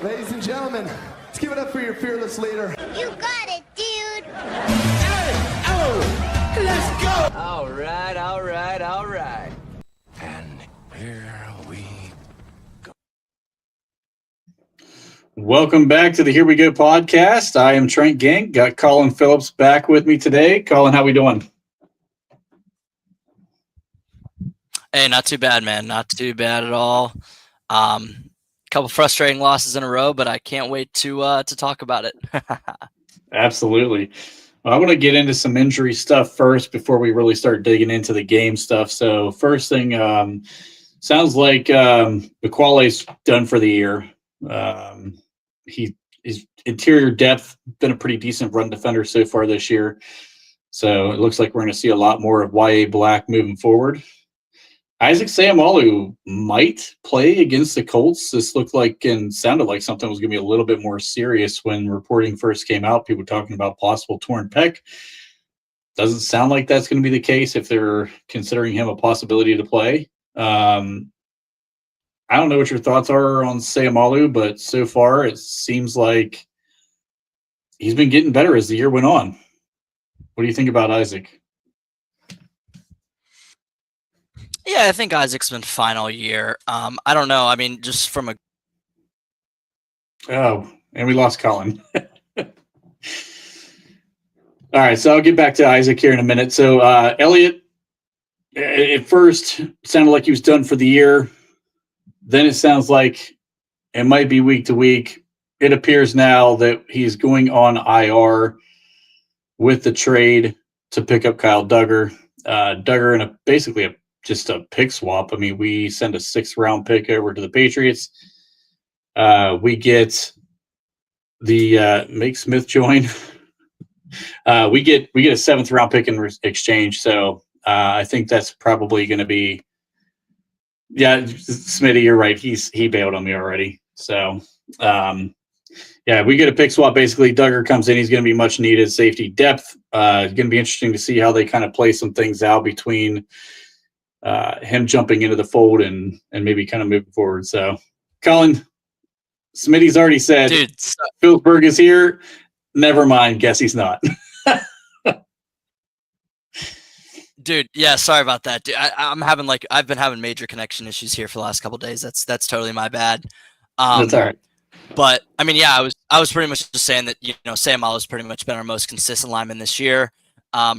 Ladies and gentlemen, let's give it up for your fearless leader. You got it, dude. Let's go! All right. And here we go. Welcome back to the Here We Go podcast. I am Trent Gang. Got Colin Phillips back with me today. Colin, how we doing? Hey, not too bad, man. Not too bad at all. Couple frustrating losses in a row, but I can't wait to talk about it. Absolutely. Well, I want to get into some injury stuff first before we really start digging into the game stuff. So first thing, sounds like McQually's done for the year. His interior depth been a pretty decent run defender so far this year. So it looks like we're going to see a lot more of Y.A. Black moving forward. Isaac Seumalo might play against the Colts. This looked like and sounded like something was going to be a little bit more serious when reporting first came out. People talking about possible torn pec. Doesn't sound like that's going to be the case if they're considering him a possibility to play. I don't know what your thoughts are on Seumalo, but so far it seems like he's been getting better as the year went on. What do you think about Isaac? Yeah, I think Isaac's been fine all year. I don't know. I mean, just from a Oh, and we lost Colin. All right, so I'll get back to Isaac here in a minute. So Elliott, at first, sounded like he was done for the year. Then it sounds like it might be week to week. It appears now that he's going on IR with the trade to pick up Kyle Duggar. Duggar in basically just a pick swap. I mean, we send a 6th-round pick over to the Patriots. We get the make Smith join. We get a 7th-round pick in exchange. So I think that's probably going to be. Yeah, Smitty, you're right. He bailed on me already. So yeah, we get a pick swap. Basically, Duggar comes in. He's going to be much needed safety depth. It's going to be interesting to see how they kind of play some things out between him jumping into the fold and maybe kind of moving forward. So, Colin, Smitty's already said, dude. Phillipsburg is here. Never mind. Guess he's not. Dude, yeah, sorry about that. Dude, I've been having major connection issues here for the last couple of days. That's totally my bad. That's all right. But I mean, yeah, I was pretty much just saying that Seumalo's pretty much been our most consistent lineman this year.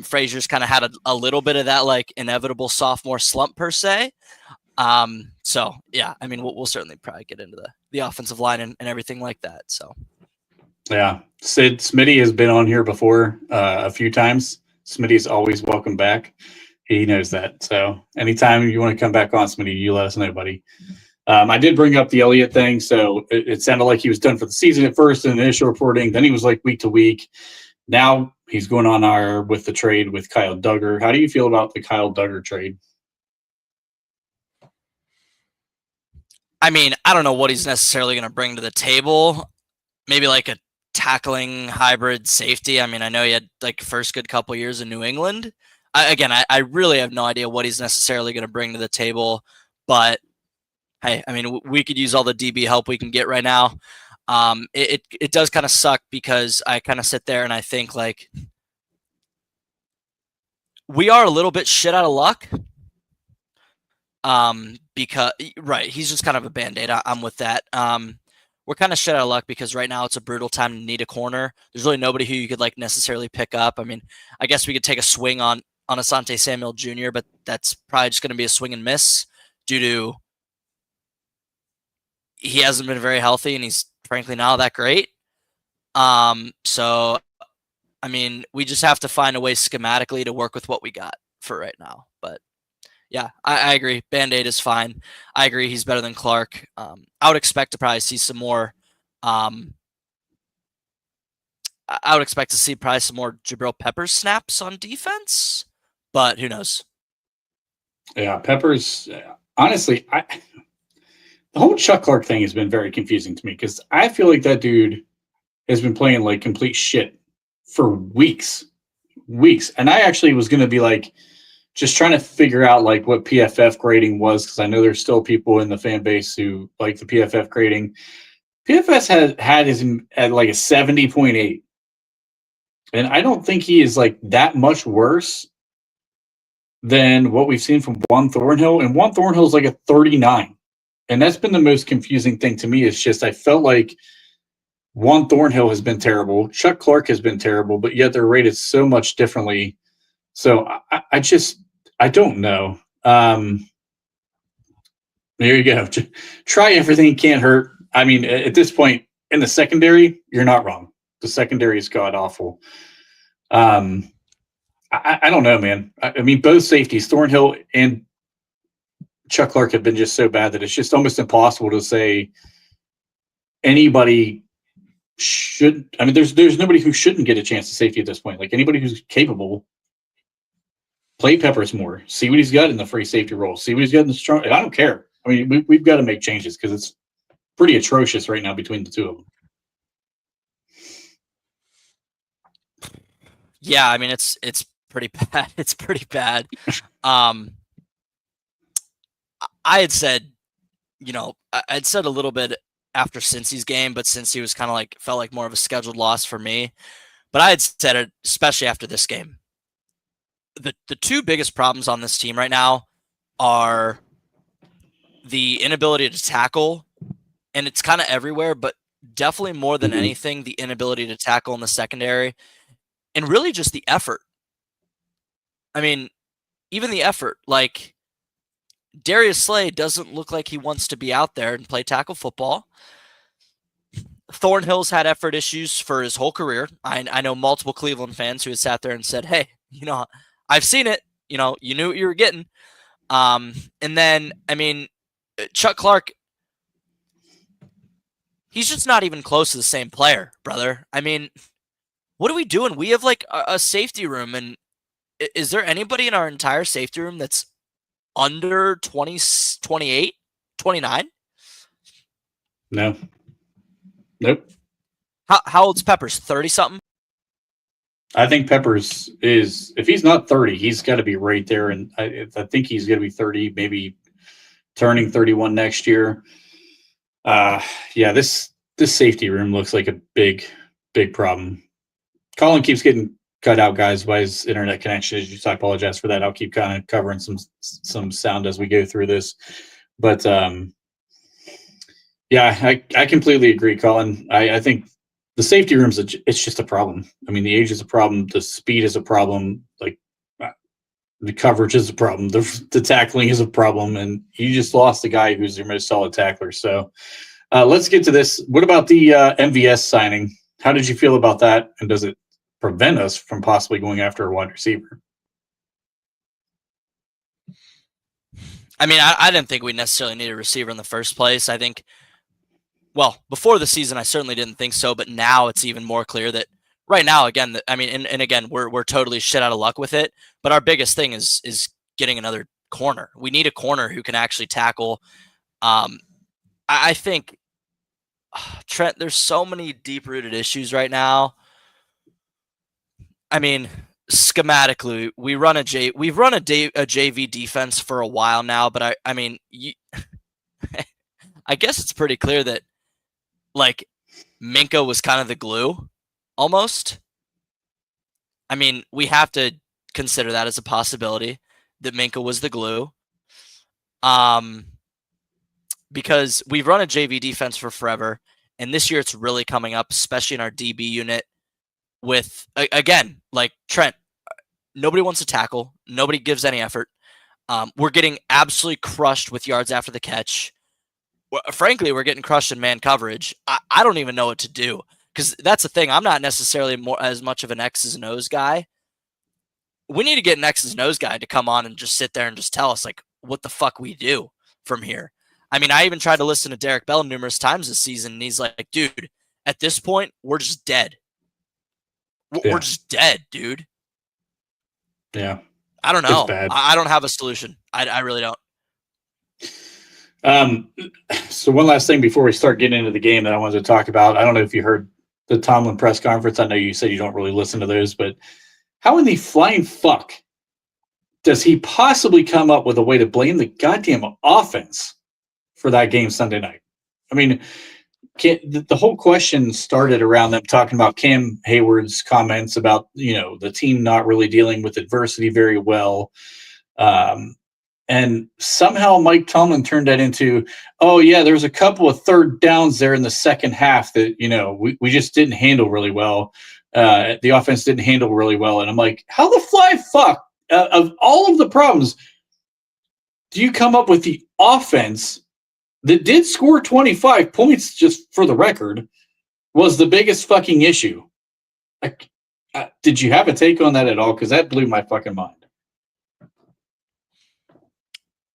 Frazier's kind of had a little bit of that like inevitable sophomore slump per se. So yeah, I mean, we'll certainly probably get into the offensive line and everything like that. So yeah, Smitty has been on here before a few times. Smitty's always welcome back. He knows that. So anytime you want to come back on, Smitty, you let us know, buddy. I did bring up the Elliott thing. So it sounded like he was done for the season at first in the initial reporting. Then he was like week to week. Now he's going on IR with the trade with Kyle Duggar. How do you feel about the Kyle Duggar trade? I mean, I don't know what he's necessarily going to bring to the table. Maybe like a tackling hybrid safety. I mean, I know he had like first good couple years in New England. I really have no idea what he's necessarily going to bring to the table. But hey, I mean, we could use all the DB help we can get right now. It does kind of suck because I kind of sit there and I think like we are a little bit shit out of luck. Because right, he's just kind of a band-aid. I'm with that. We're kind of shit out of luck because right now it's a brutal time to need a corner. There's really nobody who you could like necessarily pick up. I mean, I guess we could take a swing on Asante Samuel Jr., but that's probably just going to be a swing and miss due to he hasn't been very healthy and he's frankly not that great. So I mean, we just have to find a way schematically to work with what we got for right now. But yeah, I agree. Band-Aid is fine. I agree he's better than Clark. I would expect to probably see some more I would expect to see probably some more Jabril Peppers snaps on defense, but who knows? Yeah, Peppers, honestly, the whole Chuck Clark thing has been very confusing to me because I feel like that dude has been playing like complete shit for weeks. And I actually was going to be like, just trying to figure out like what PFF grading was because I know there's still people in the fan base who like the PFF grading. PFS had his at like a 70.8. And I don't think he is like that much worse than what we've seen from Juan Thornhill. And Juan Thornhill is like a 39. And that's been the most confusing thing to me. Is just I felt like Juan Thornhill has been terrible. Chuck Clark has been terrible, but yet they're rated so much differently. So I don't know. There you go. Try everything, can't hurt. I mean, at this point in the secondary, you're not wrong. The secondary is god awful. I don't know, man. I mean, both safeties, Thornhill and Chuck Clark, have been just so bad that it's just almost impossible to say anybody should. I mean, there's nobody who shouldn't get a chance to safety at this point. Like anybody who's capable, play Peppers more. See what he's got in the free safety role. See what he's got in the strong. I don't care. I mean, we've got to make changes because it's pretty atrocious right now between the two of them. Yeah, I mean it's pretty bad. It's pretty bad. I had said, I'd said a little bit after Cincy's game, but Cincy was kind of like felt like more of a scheduled loss for me. But I had said it, especially after this game. The two biggest problems on this team right now are the inability to tackle, and it's kind of everywhere, but definitely more than anything, the inability to tackle in the secondary, and really just the effort. I mean, even the effort, like Darius Slay doesn't look like he wants to be out there and play tackle football. Thornhill's had effort issues for his whole career. I know multiple Cleveland fans who have sat there and said, hey, I've seen it. You knew what you were getting. And then, I mean, Chuck Clark, he's just not even close to the same player, brother. I mean, what are we doing? We have like a safety room, and is there anybody in our entire safety room that's under 20, 28, 29? No. Nope. How old's Peppers? 30 something? I think Peppers is, if he's not 30, he's got to be right there. And I think he's going to be 30, maybe turning 31 next year. Yeah, this safety room looks like a big problem. Colin keeps getting cut out, guys, by his internet connection issues. I apologize for that. I'll keep kind of covering some sound as we go through this. But yeah, I completely agree, Colin. I think the safety rooms, it's just a problem. I mean, the age is a problem. The speed is a problem. Like the coverage is a problem. The tackling is a problem. And you just lost the guy who's your most solid tackler. So let's get to this. What about the MVS signing? How did you feel about that? And does it prevent us from possibly going after a wide receiver? I mean, I didn't think we necessarily need a receiver in the first place. I think, well, before the season, I certainly didn't think so, but now it's even more clear that right now, again, I mean, and again, we're totally shit out of luck with it, but our biggest thing is getting another corner. We need a corner who can actually tackle. I think, Trent, there's so many deep-rooted issues right now. I mean, schematically, we've run a JV defense for a while now, but I mean, I guess it's pretty clear that like Minka was kind of the glue, almost. I mean, we have to consider that as a possibility that Minka was the glue, because we've run a JV defense for forever, and this year it's really coming up, especially in our DB unit. With, again, like Trent, nobody wants to tackle. Nobody gives any effort. We're getting absolutely crushed with yards after the catch. Frankly, we're getting crushed in man coverage. I don't even know what to do, because that's the thing. I'm not necessarily as much of an X's and O's guy. We need to get an X's and O's guy to come on and just sit there and just tell us like what the fuck we do from here. I mean, I even tried to listen to Derek Bell numerous times this season, and he's like, dude, at this point, we're just dead. We're just dead, dude. Yeah. I don't know. I don't have a solution. I really don't. So one last thing before we start getting into the game that I wanted to talk about. I don't know if you heard the Tomlin press conference. I know you said you don't really listen to those, but how in the flying fuck does he possibly come up with a way to blame the goddamn offense for that game Sunday night? I mean, the whole question started around them talking about Cam Hayward's comments about, the team not really dealing with adversity very well. And somehow Mike Tomlin turned that into, oh, yeah, there was a couple of third downs there in the second half that, we just didn't handle really well. The offense didn't handle really well. And I'm like, how the fly fuck of all of the problems do you come up with the offense that did score 25 points, just for the record, was the biggest fucking issue? Did you have a take on that at all? Because that blew my fucking mind.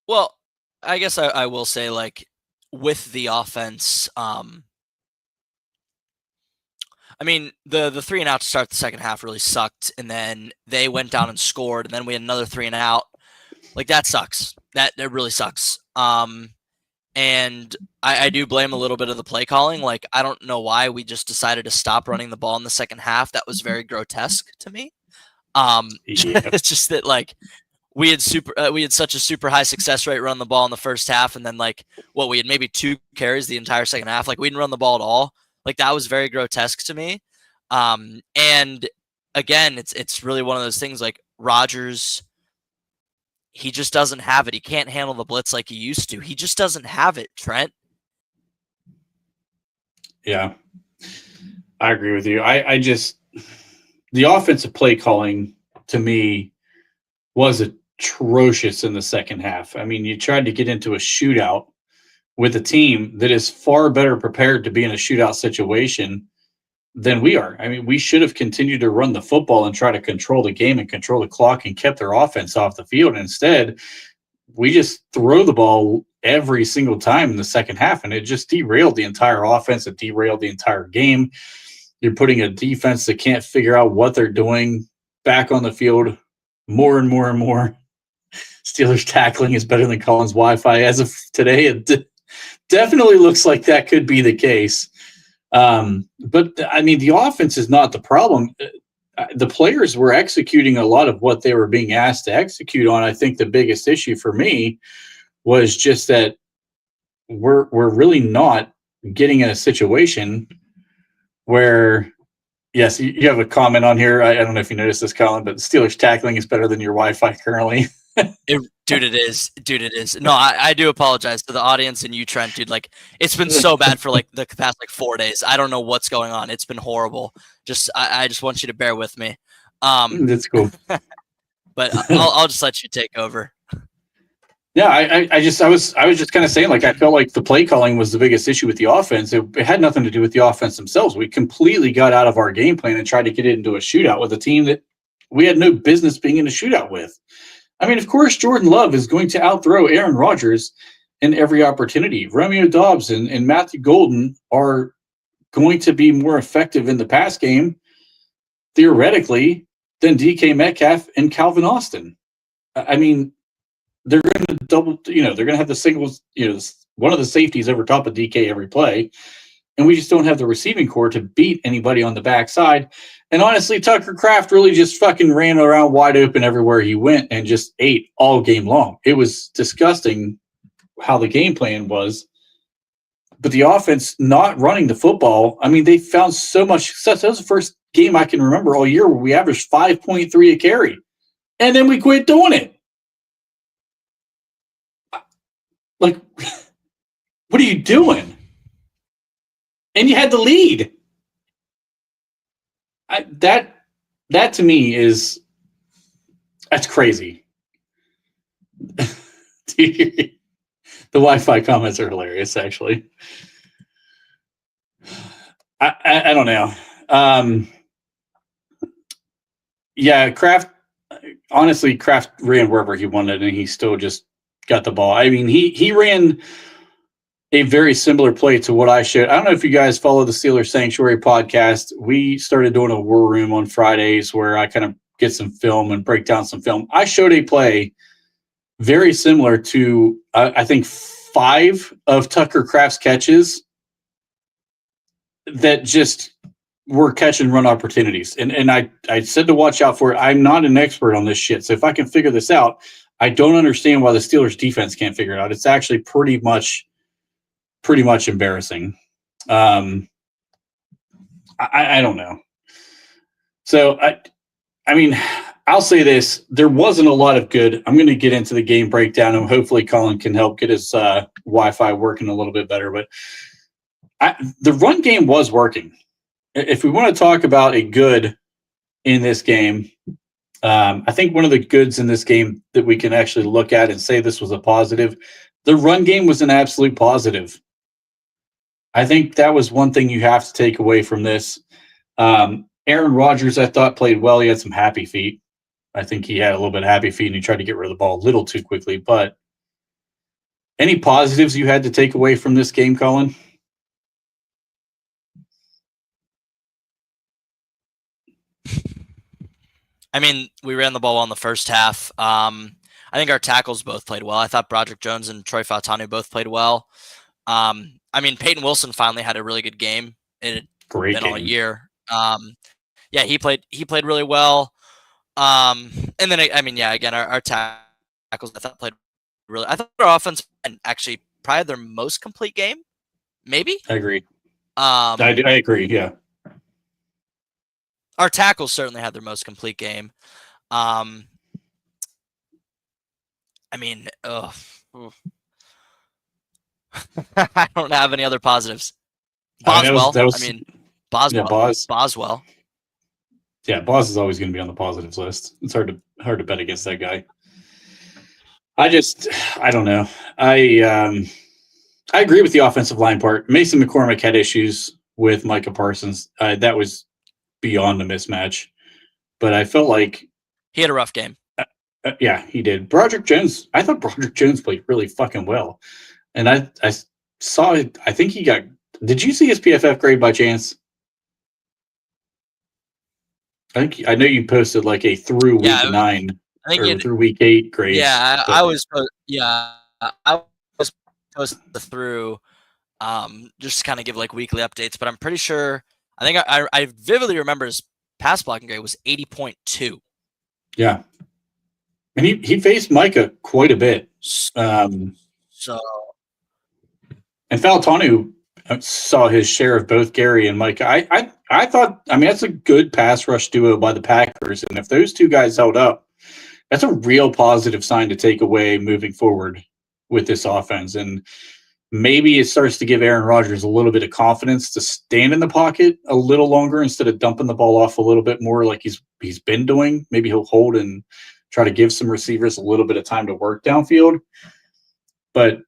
Well, I guess I will say, like, with the offense, I mean, the 3 and out to start the second half really sucked, and then they went down and scored, and then we had another 3 and out. Like, that sucks. That really sucks. And I do blame a little bit of the play calling. Like, I don't know why we just decided to stop running the ball in the second half. That was very grotesque to me. It's just that, like, we had such a super high success rate running the ball in the first half, and then, like, we had maybe 2 carries the entire second half. Like, we didn't run the ball at all. Like, that was very grotesque to me. And again, it's really one of those things, like, Rodgers, he just doesn't have it. He can't handle the blitz like he used to. He just doesn't have it, Trent. Yeah, I agree with you. I just, the offensive play calling to me was atrocious in the second half. I mean, you tried to get into a shootout with a team that is far better prepared to be in a shootout situation than we are. I mean, we should have continued to run the football and try to control the game and control the clock and kept their offense off the field. Instead, we just throw the ball every single time in the second half, and it just derailed the entire offense. It derailed the entire game. You're putting a defense that can't figure out what they're doing back on the field more and more and more. Steelers tackling is better than Colin's Wi-Fi as of today. It definitely looks like that could be the case. But I mean, the offense is not the problem. The players were executing a lot of what they were being asked to execute on. I think the biggest issue for me was just that we're really not getting in a situation where, yes, you have a comment on here. I don't know if you noticed this, Colin, but Steelers tackling is better than your Wi-Fi currently. Dude, it is. No, I do apologize to the audience and you, Trent, dude. Like, it's been so bad for like the past 4 days. I don't know what's going on. It's been horrible. I just want you to bear with me. That's cool. But I'll just let you take over. Yeah, I was just kind of saying, like, I felt like the play calling was the biggest issue with the offense. It had nothing to do with the offense themselves. We completely got out of our game plan and tried to get it into a shootout with a team that we had no business being in a shootout with. I mean, of course, Jordan Love is going to outthrow Aaron Rodgers in every opportunity. Romeo Doubs and Matthew Golden are going to be more effective in the pass game, theoretically, than DK Metcalf and Calvin Austin. I mean, they're going to they're going to have the singles, one of the safeties over top of DK every play. And we just don't have the receiving core to beat anybody on the backside. And honestly, Tucker Kraft really just fucking ran around wide open everywhere he went and just ate all game long. It was disgusting how the game plan was. But the offense not running the football, I mean, they found so much success. That was the first game I can remember all year where we averaged 5.3 a carry. And then we quit doing it. Like, what are you doing? And you had the lead. That to me that's crazy. The Wi-Fi comments are hilarious, actually. I don't know. Yeah, Kraft. Honestly, Kraft ran wherever he wanted, and he still just got the ball. I mean, he ran a very similar play to what I showed. I don't know if you guys follow the Steelers Sanctuary podcast. We started doing a war room on Fridays where I kind of get some film and break down some film. I showed a play very similar to, I think, 5 of Tucker Kraft's catches that just were catch and run opportunities. And I said to watch out for it. I'm not an expert on this shit. So if I can figure this out, I don't understand why the Steelers defense can't figure it out. It's actually pretty much embarrassing. I don't know. So I mean, I'll say this: there wasn't a lot of good. I'm going to get into the game breakdown, and hopefully, Colin can help get his Wi-Fi working a little bit better. But the run game was working. If we want to talk about a good in this game, I think one of the goods in this game that we can actually look at and say this was a positive, the run game was an absolute positive. I think that was one thing you have to take away from this. Aaron Rodgers, I thought, played well. He had some happy feet. I think he had a little bit of happy feet and he tried to get rid of the ball a little too quickly. But any positives you had to take away from this game, Colin? I mean, we ran the ball well in the first half. I think our tackles both played well. I thought Broderick Jones and Troy Fautanu both played well. I mean, Peyton Wilson finally had a really good game. It had Great been game all year. Yeah, he played really well. And then I mean, yeah, again, our tackles I thought played really. I thought our offense actually probably had their most complete game. Maybe. I agree. I agree. Yeah. Our tackles certainly had their most complete game. I mean, I don't have any other positives. Boswell. Yeah, Boswell. Yeah, Boz is always going to be on the positives list. It's hard to bet against that guy. I don't know. I agree with the offensive line part. Mason McCormick had issues with Micah Parsons. That was beyond a mismatch. But I felt like he had a rough game. Yeah, he did. Broderick Jones, I thought Broderick Jones played really fucking well. And I saw it. I think he got. Did you see his PFF grade by chance? I know you posted like a through week 9 or through week 8 grades. Yeah, I was posted through just to kind of give like weekly updates, but I'm pretty sure I think I vividly remember his pass blocking grade was 80.2. Yeah. And he faced Micah quite a bit. And Fautanu saw his share of both Gary and Micah. I thought, I mean, that's a good pass rush duo by the Packers. And if those two guys held up, that's a real positive sign to take away moving forward with this offense. And maybe it starts to give Aaron Rodgers a little bit of confidence to stand in the pocket a little longer instead of dumping the ball off a little bit more like he's been doing. Maybe he'll hold and try to give some receivers a little bit of time to work downfield. But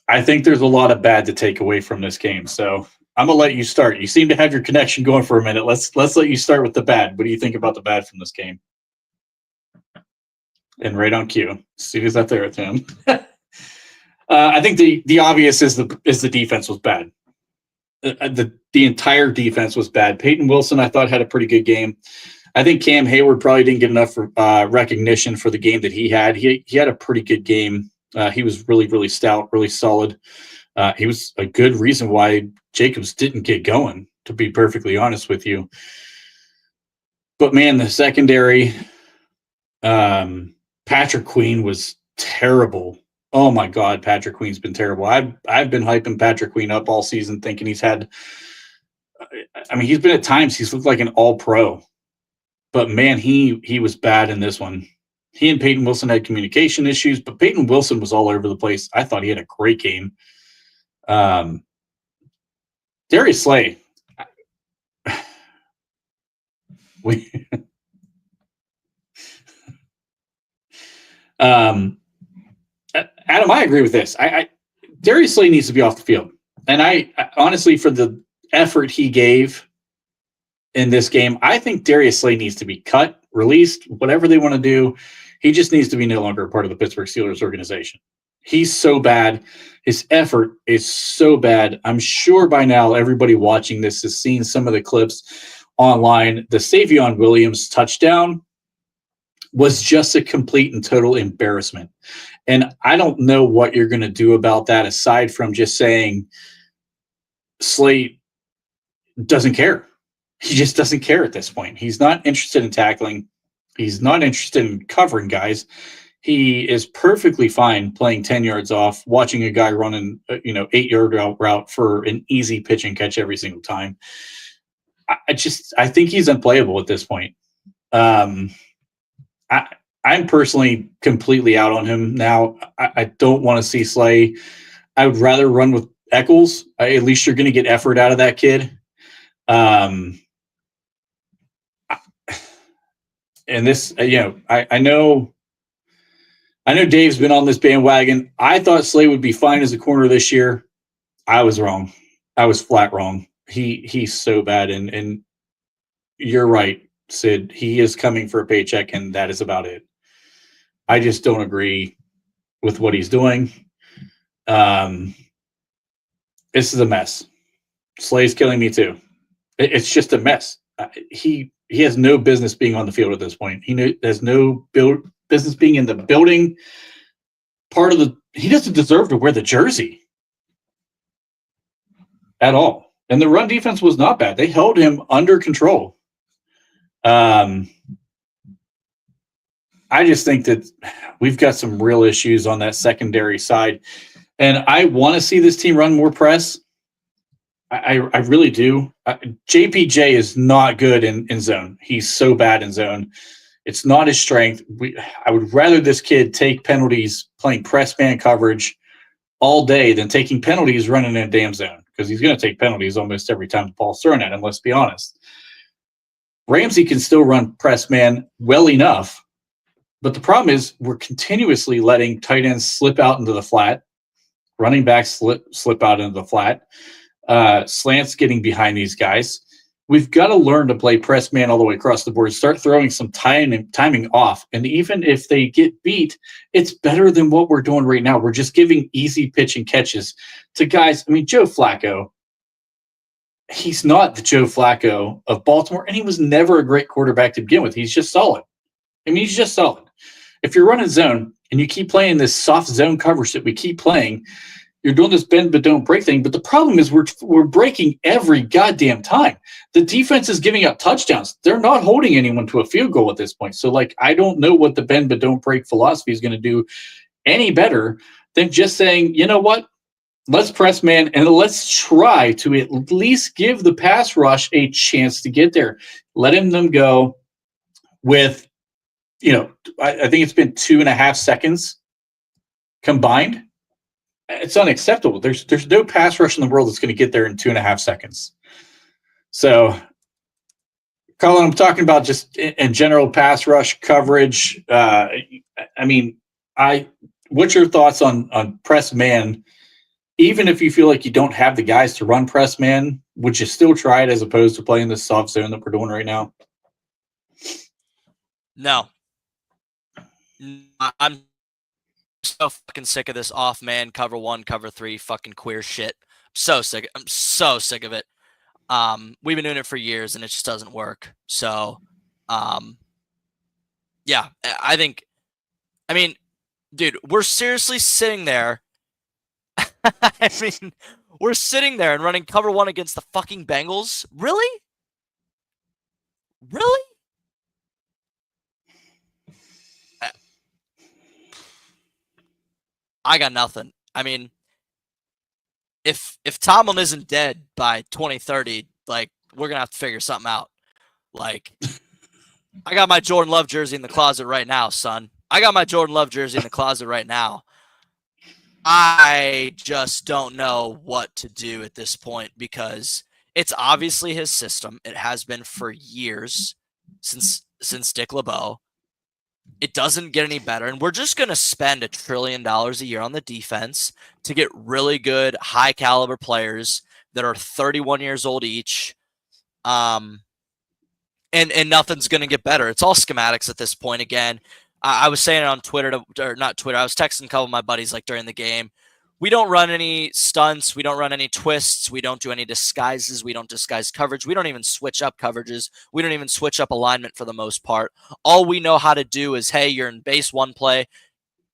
I think there's a lot of bad to take away from this game. So I'm gonna let you start. You seem to have your connection going for a minute. Let's let you start with the bad. What do you think about the bad from this game? And right on cue. As soon as that there with him. I think the obvious is the defense was bad. The entire defense was bad. Peyton Wilson, I thought, had a pretty good game. I think Cam Hayward probably didn't get enough recognition for the game that he had. He had a pretty good game. He was really, really stout, really solid. He was a good reason why Jacobs didn't get going, to be perfectly honest with you. But, man, the secondary, Patrick Queen was terrible. Oh, my God, Patrick Queen's been terrible. I've been hyping Patrick Queen up all season thinking he's been at times, he's looked like an all-pro. But, man, he was bad in this one. He and Peyton Wilson had communication issues, but Peyton Wilson was all over the place. I thought he had a great game. Darius Slay. Adam, I agree with this. Darius Slay needs to be off the field. And I honestly, for the effort he gave in this game, I think Darius Slay needs to be cut, released, whatever they want to do. He just needs to be no longer a part of the Pittsburgh Steelers organization. He's so bad. His effort is so bad. I'm sure by now everybody watching this has seen some of the clips online. The Savion Williams touchdown was just a complete and total embarrassment. And I don't know what you're going to do about that aside from just saying Slate doesn't care. He just doesn't care at this point. He's not interested in tackling. He's not interested in covering guys. he is perfectly fine playing 10 yards off, watching a guy run an 8-yard route for an easy pitch and catch every single time. I think he's unplayable at this point. I'm personally completely out on him now. I don't want to see Slay. I would rather run with Eccles. At least you're going to get effort out of that kid. And this, I know Dave's been on this bandwagon. I thought Slay would be fine as a corner this year. I was wrong. I was flat wrong. He's so bad, and you're right, Sid. He is coming for a paycheck, and that is about it. I just don't agree with what he's doing. This is a mess. Slay's killing me too. It's just a mess. He has no business being on the field at this point. He has no business being in the building. He doesn't deserve to wear the jersey at all. And the run defense was not bad. They held him under control. I just think that we've got some real issues on that secondary side. And I want to see this team run more press. I really do. JPJ is not good in zone. He's so bad in zone. It's not his strength. I would rather this kid take penalties playing press man coverage all day than taking penalties running in a damn zone, because he's going to take penalties almost every time the ball's thrown at him, let's be honest. Ramsey can still run press man well enough, but the problem is we're continuously letting tight ends slip out into the flat, running backs slip out into the flat, slants getting behind these guys. We've got to learn to play press man all the way across the board, start throwing some timing off. And even if they get beat, it's better than what we're doing right now. We're just giving easy pitch and catches to guys. I mean, Joe Flacco, he's not the Joe Flacco of Baltimore, and he was never a great quarterback to begin with. He's just solid. I mean, he's just solid. If you're running zone and you keep playing this soft zone coverage that we keep playing, you're doing this bend but don't break thing. But the problem is we're breaking every goddamn time. The defense is giving up touchdowns. They're not holding anyone to a field goal at this point. So, I don't know what the bend but don't break philosophy is going to do any better than just saying, you know what? Let's press man and let's try to at least give the pass rush a chance to get there. Letting them go with, I think it's been 2.5 seconds combined. It's unacceptable. There's no pass rush in the world that's going to get there in 2.5 seconds. So, Colin, I'm talking about just in general pass rush coverage. What's your thoughts on press man? Even if you feel like you don't have the guys to run press man, would you still try it as opposed to playing this soft zone that we're doing right now? No. I'm so fucking sick of this off man, cover 1, cover 3, fucking queer shit. I'm so sick of it. We've been doing it for years and it just doesn't work. So, yeah, dude, we're seriously sitting there. We're sitting there and running cover 1 against the fucking Bengals. Really? Really? I got nothing. I mean, if Tomlin isn't dead by 2030, we're gonna have to figure something out. I got my Jordan Love jersey in the closet right now, son. I got my Jordan Love jersey in the closet right now. I just don't know what to do at this point because it's obviously his system. It has been for years since Dick LeBeau. It doesn't get any better, and we're just going to spend $1 trillion a year on the defense to get really good, high-caliber players that are 31 years old each, and nothing's going to get better. It's all schematics at this point. Again, I was saying it on Twitter, or not Twitter. I was texting a couple of my buddies during the game. We don't run any stunts. We don't run any twists. We don't do any disguises. We don't disguise coverage. We don't even switch up coverages. We don't even switch up alignment for the most part. All we know how to do is, hey, you're in base one play,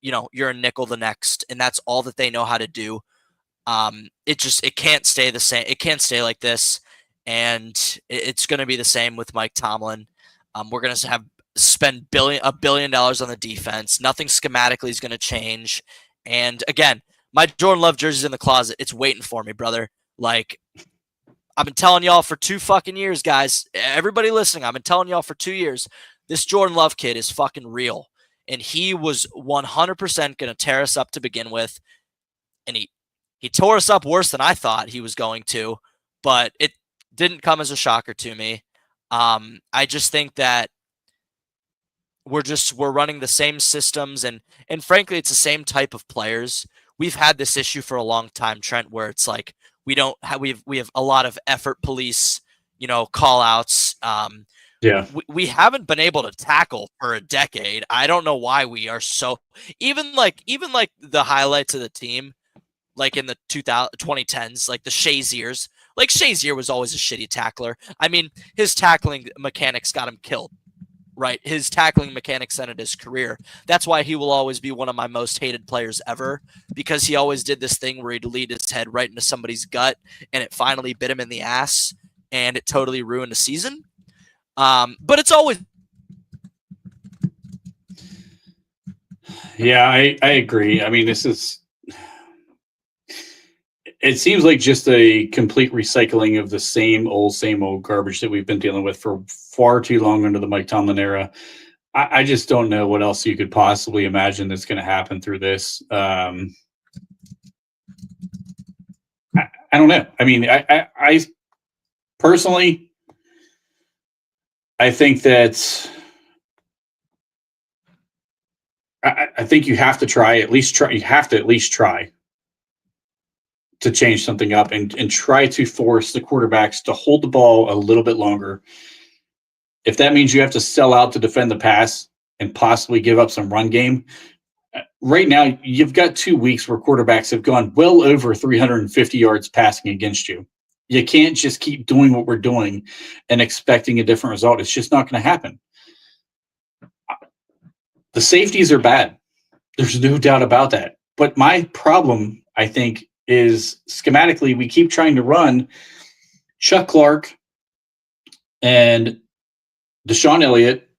you're in nickel the next, and that's all that they know how to do. It can't stay the same. It can't stay like this, and it's going to be the same with Mike Tomlin. We're going to have spend $1 billion on the defense. Nothing schematically is going to change. And again, my Jordan Love jersey's in the closet. It's waiting for me, brother. Like, I've been telling y'all for 2 fucking years, guys. Everybody listening, I've been telling y'all for 2 years. This Jordan Love kid is fucking real. And he was 100% going to tear us up to begin with. And he tore us up worse than I thought he was going to. But it didn't come as a shocker to me. I just think that we're running the same systems, and frankly, it's the same type of players. We've had this issue for a long time, Trent, where it's like we have a lot of effort police, call outs. Yeah. We haven't been able to tackle for a decade. I don't know why we are so even like the highlights of the team, like in the 2010s, like the Shaziers. Like Shazier was always a shitty tackler. I mean, his tackling mechanics got him killed. Right, his tackling mechanics ended his career. That's why he will always be one of my most hated players ever, because he always did this thing where he'd lead his head right into somebody's gut, and it finally bit him in the ass, and it totally ruined the season. But it's always. Yeah, I agree. I mean, it seems like just a complete recycling of the same old garbage that we've been dealing with for far too long under the Mike Tomlin era. I just don't know what else you could possibly imagine that's going to happen through this. I don't know. I mean, I personally, I think that I think you have to try. You have to at least try to change something up and try to force the quarterbacks to hold the ball a little bit longer. If that means you have to sell out to defend the pass and possibly give up some run game, right now you've got 2 weeks where quarterbacks have gone well over 350 yards passing against you. You can't just keep doing what we're doing and expecting a different result. It's just not going to happen. The safeties are bad. There's no doubt about that. But my problem, I think, is schematically we keep trying to run Chuck Clark and Deshaun Elliott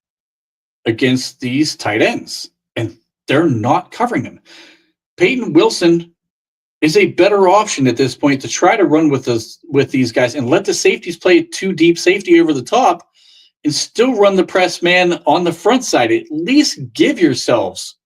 against these tight ends, and they're not covering them. Peyton Wilson is a better option at this point to try to run with these guys and let the safeties play 2 deep safety over the top and still run the press man on the front side. At least give yourselves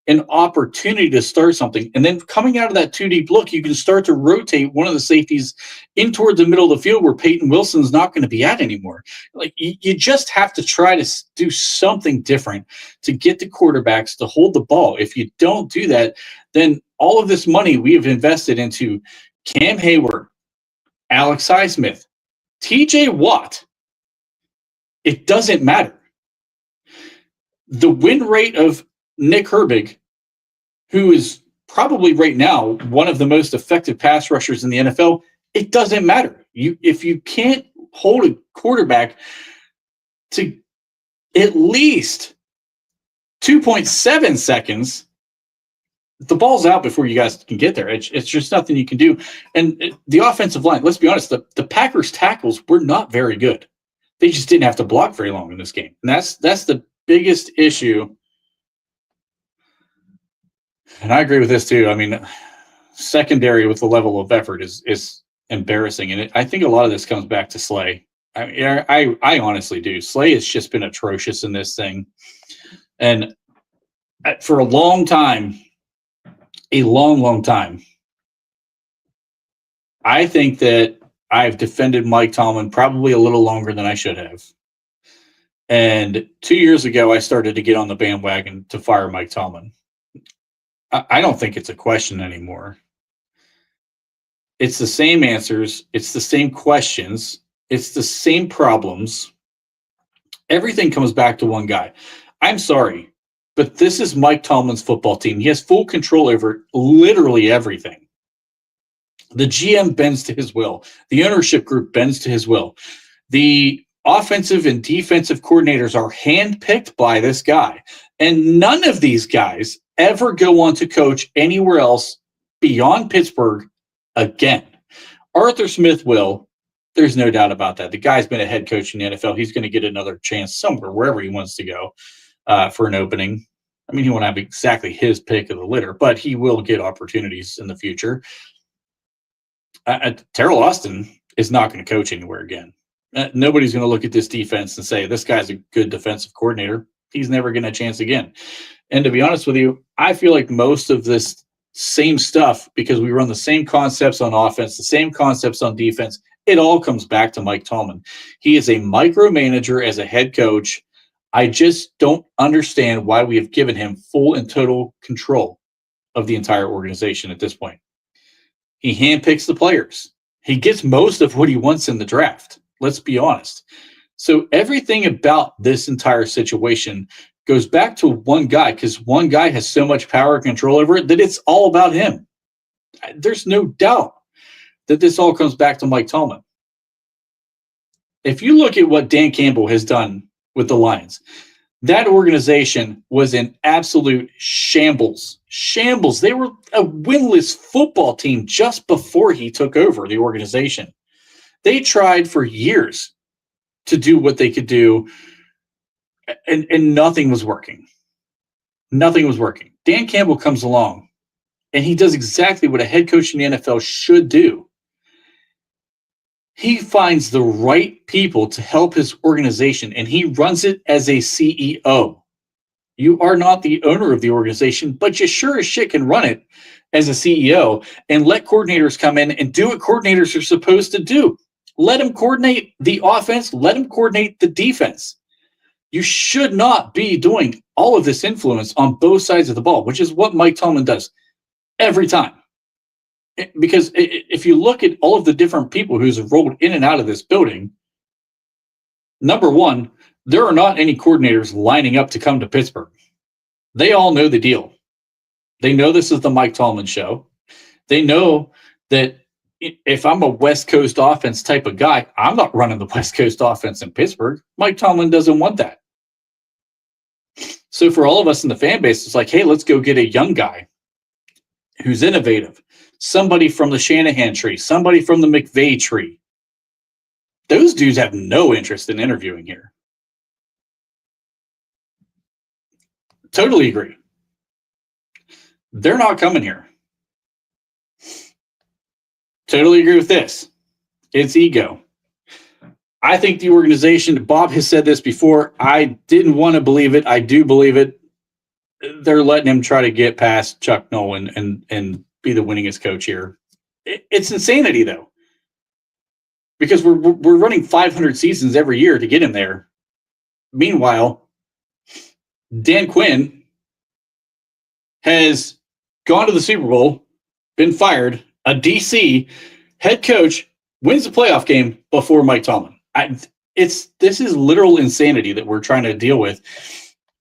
an opportunity to start something. And then coming out of that 2 deep look, you can start to rotate one of the safeties in toward the middle of the field where Peyton Wilson's not going to be at anymore. Like, you just have to try to do something different to get the quarterbacks to hold the ball. If you don't do that, then all of this money we have invested into Cam Hayward, Alex Highsmith, TJ Watt, it doesn't matter. The win rate of Nick Herbig, who is probably right now one of the most effective pass rushers in the NFL, it doesn't matter. If you can't hold a quarterback to at least 2.7 seconds, the ball's out before you guys can get there. It's just nothing you can do. And the offensive line, let's be honest, the Packers tackles were not very good. They just didn't have to block very long in this game. And that's the biggest issue. And I agree with this too. I mean, secondary with the level of effort is embarrassing. And I think a lot of this comes back to Slay. I honestly do. Slay has just been atrocious in this thing. And for a long time, a long time, I think that I've defended Mike Tomlin probably a little longer than I should have. And 2 years ago, I started to get on the bandwagon to fire Mike Tomlin. I don't think it's a question anymore. It's the same answers. It's the same questions. It's the same problems. Everything comes back to one guy. I'm sorry, but this is Mike Tomlin's football team. He has full control over literally everything. The GM bends to his will. The ownership group bends to his will. The offensive and defensive coordinators are handpicked by this guy. And none of these guys ever go on to coach anywhere else beyond Pittsburgh again. Arthur Smith will. There's no doubt about that. The guy's been a head coach in the NFL. He's going to get another chance somewhere, wherever he wants to go for an opening. I mean, he won't have exactly his pick of the litter, but he will get opportunities in the future. Terrell Austin is not going to coach anywhere again. Nobody's going to look at this defense and say, this guy's a good defensive coordinator. He's never getting a chance again. And to be honest with you, I feel like most of this same stuff, because we run the same concepts on offense, the same concepts on defense, it all comes back to Mike Tomlin. He is a micromanager as a head coach. I just don't understand why we have given him full and total control of the entire organization at this point. He handpicks the players. He gets most of what he wants in the draft. Let's be honest. So everything about this entire situation goes back to one guy, because one guy has so much power and control over it that it's all about him. There's no doubt that this all comes back to Mike Tomlin. If you look at what Dan Campbell has done with the Lions, that organization was in absolute shambles. Shambles. They were a winless football team just before he took over the organization. They tried for years to do what they could do, and nothing was working. Nothing was working. Dan Campbell comes along, and he does exactly what a head coach in the NFL should do. He finds the right people to help his organization, and he runs it as a CEO. You are not the owner of the organization, but you sure as shit can run it as a CEO and let coordinators come in and do what coordinators are supposed to do. Let them coordinate the offense. Let them coordinate the defense. You should not be doing all of this influence on both sides of the ball, which is what Mike Tomlin does every time. Because if you look at all of the different people who's rolled in and out of this building, number one, there are not any coordinators lining up to come to Pittsburgh. They all know the deal. They know this is the Mike Tomlin show. They know that if I'm a West Coast offense type of guy, I'm not running the West Coast offense in Pittsburgh. Mike Tomlin doesn't want that. So for all of us in the fan base, it's like, hey, let's go get a young guy who's innovative. Somebody from the Shanahan tree, somebody from the McVay tree. Those dudes have no interest in interviewing here. Totally agree. They're not coming here. Totally agree with this. It's ego. I think the organization, Bob has said this before, I didn't want to believe it. I do believe it. They're letting him try to get past Chuck Nolan and be the winningest coach here. It's insanity, though, because we're running 500 seasons every year to get him there. Meanwhile, Dan Quinn has gone to the Super Bowl, been fired, a DC head coach wins the playoff game before Mike Tomlin. This is literal insanity that we're trying to deal with.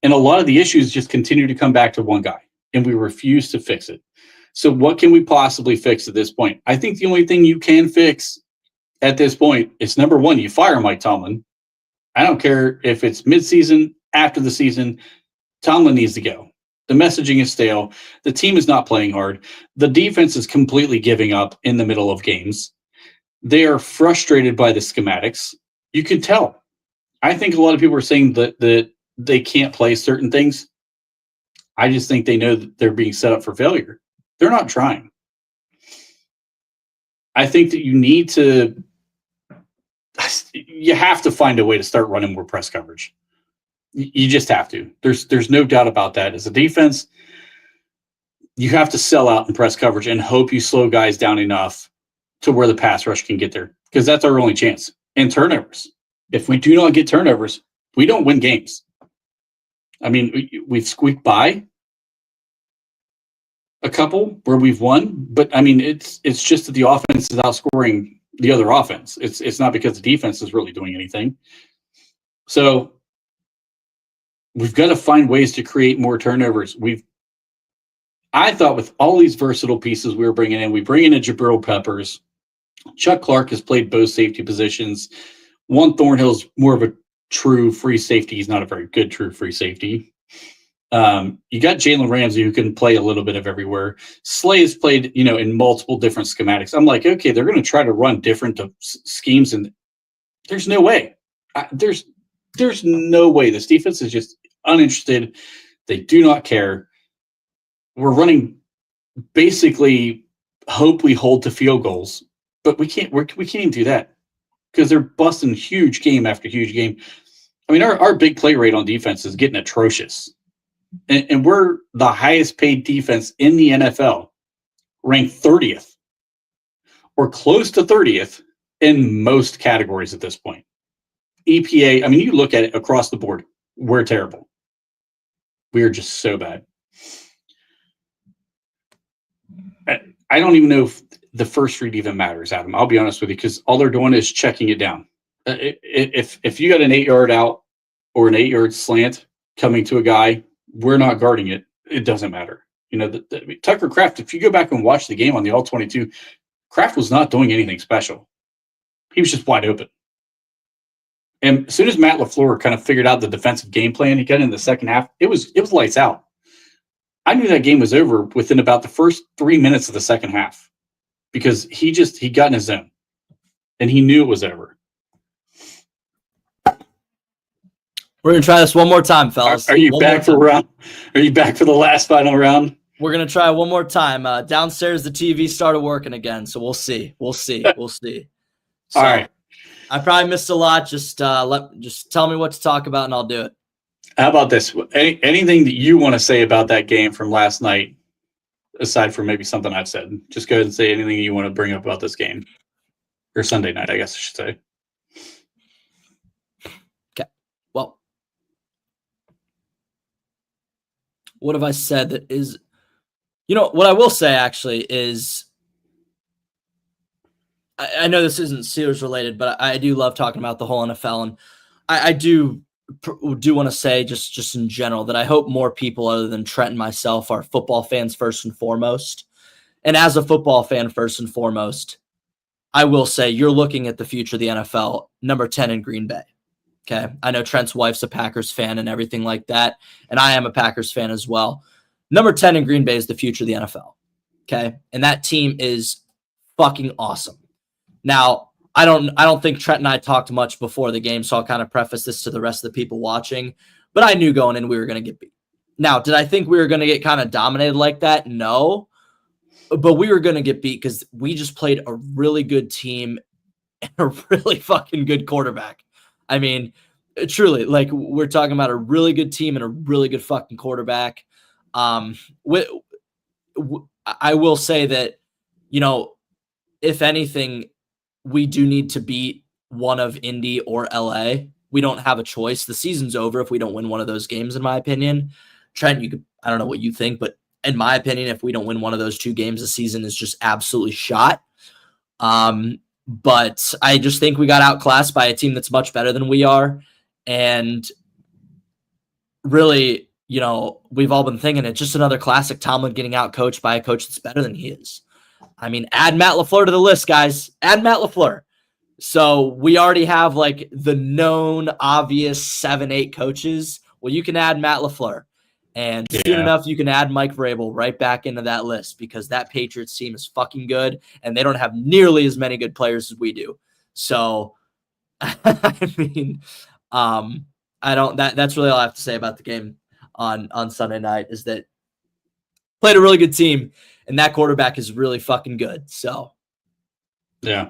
And a lot of the issues just continue to come back to one guy, and we refuse to fix it. So what can we possibly fix at this point? I think the only thing you can fix at this point is, number one, you fire Mike Tomlin. I don't care if it's midseason, after the season, Tomlin needs to go. The messaging is stale. The team is not playing hard. The defense is completely giving up in the middle of games. They are frustrated by the schematics. You can tell. I think a lot of people are saying that they can't play certain things. I just think they know that they're being set up for failure. They're not trying. I think that you have to find a way to start running more press coverage. You just have to. There's no doubt about that. As a defense, you have to sell out in press coverage and hope you slow guys down enough to where the pass rush can get there, because that's our only chance. And turnovers. If we do not get turnovers, we don't win games. I mean, we've squeaked by a couple where we've won, but I mean, it's just that the offense is outscoring the other offense. It's not because the defense is really doing anything. So we've got to find ways to create more turnovers. I thought with all these versatile pieces we were bringing in, we bring in a Jabril Peppers. Chuck Clark has played both safety positions. Juan Thornhill's more of a true free safety. He's not a very good true free safety. You got Jalen Ramsey who can play a little bit of everywhere. Slay has played, in multiple different schematics. I'm like, okay, they're going to try to run different schemes, and there's no way. There's no way. This defense is just uninterested. They do not care. We're running basically hope we hold to field goals, but we can't even do that because they're busting huge game after huge game. I mean, our big play rate on defense is getting atrocious. And we're the highest paid defense in the NFL, ranked 30th or close to 30th in most categories at this point. EPA, I mean, you look at it across the board, we're terrible. We are just so bad. I don't even know if the first read even matters, Adam. I'll be honest with you, because all they're doing is checking it down. If you got an 8-yard out or an 8-yard slant coming to a guy, we're not guarding it. It doesn't matter. Tucker Kraft, if you go back and watch the game on the All-22, Kraft was not doing anything special. He was just wide open. And as soon as Matt LaFleur kind of figured out the defensive game plan, he got in the second half, it was lights out. I knew that game was over within about the first 3 minutes of the second half because he got in his zone and he knew it was over. We're going to try this one more time, fellas. Are you back for round? Are you back for the last final round? We're going to try one more time. Downstairs, the TV started working again, so we'll see. We'll see. So, all right. I probably missed a lot. Just tell me what to talk about, and I'll do it. How about this? Anything that you want to say about that game from last night, aside from maybe something I've said? Just go ahead and say anything you want to bring up about this game. Or Sunday night, I guess I should say. Okay. Well, what have I said that is... what I will say, actually, is... I know this isn't Steelers related, but I do love talking about the whole NFL, and I do want to say just in general that I hope more people other than Trent and myself are football fans first and foremost. And as a football fan first and foremost, I will say you're looking at the future of the NFL, number 10 in Green Bay. Okay. I know Trent's wife's a Packers fan and everything like that. And I am a Packers fan as well. Number 10 in Green Bay is the future of the NFL. Okay. And that team is fucking awesome. Now, I don't think Trent and I talked much before the game, so I'll kind of preface this to the rest of the people watching. But I knew going in we were going to get beat. Now, did I think we were going to get kind of dominated like that? No. But we were going to get beat because we just played a really good team and a really fucking good quarterback. I mean, truly, like we're talking about a really good team and a really good fucking quarterback. I will say that, if anything, we do need to beat one of Indy or LA. We don't have a choice. The season's over if we don't win one of those games, in my opinion. Trent, I don't know what you think, but in my opinion, if we don't win one of those two games, the season is just absolutely shot. But I just think we got outclassed by a team that's much better than we are. And really, we've all been thinking it's just another classic Tomlin getting outcoached by a coach that's better than he is. I mean, add Matt LaFleur to the list, guys. Add Matt LaFleur. So we already have like the known obvious 7-8 coaches. Well, you can add Matt LaFleur. And soon enough, you can add Mike Vrabel right back into that list because that Patriots team is fucking good and they don't have nearly as many good players as we do. So, I mean, that's really all I have to say about the game on Sunday night is that played a really good team. And that quarterback is really fucking good. So, yeah.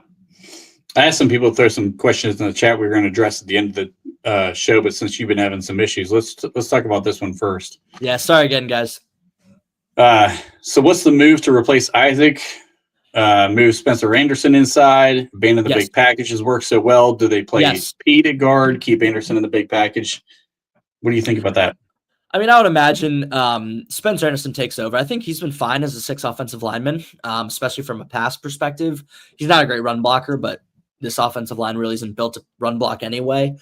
I asked some people to throw some questions in the chat we were going to address at the end of the show, but since you've been having some issues, let's talk about this one first. Yeah, sorry again, guys. So what's the move to replace Isaac? Move Spencer Anderson inside, abandon the big packages work so well. Do they play Pete at guard, keep Anderson in the big package? What do you think about that? I mean, I would imagine Spencer Anderson takes over. I think he's been fine as a 6 offensive lineman, especially from a pass perspective. He's not a great run blocker, but this offensive line really isn't built to run block anyway.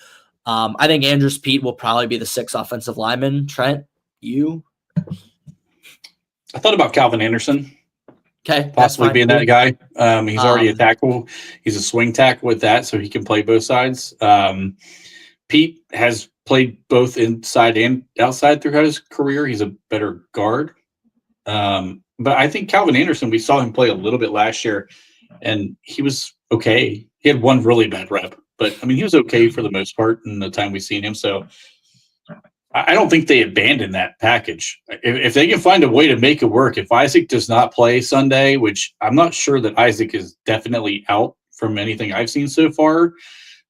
I think Andrews Pete will probably be the 6 offensive lineman. Trent, you? I thought about Calvin Anderson. Okay. Possibly being that guy. He's already a tackle. He's a swing tackle with that, so he can play both sides. Pete has played both inside and outside throughout his career. He's a better guard. But I think Calvin Anderson, we saw him play a little bit last year, and he was okay. He had one really bad rep, but I mean, he was okay for the most part in the time we've seen him. So I don't think they abandon that package. If they can find a way to make it work, if Isaac does not play Sunday, which I'm not sure that Isaac is definitely out from anything I've seen so far,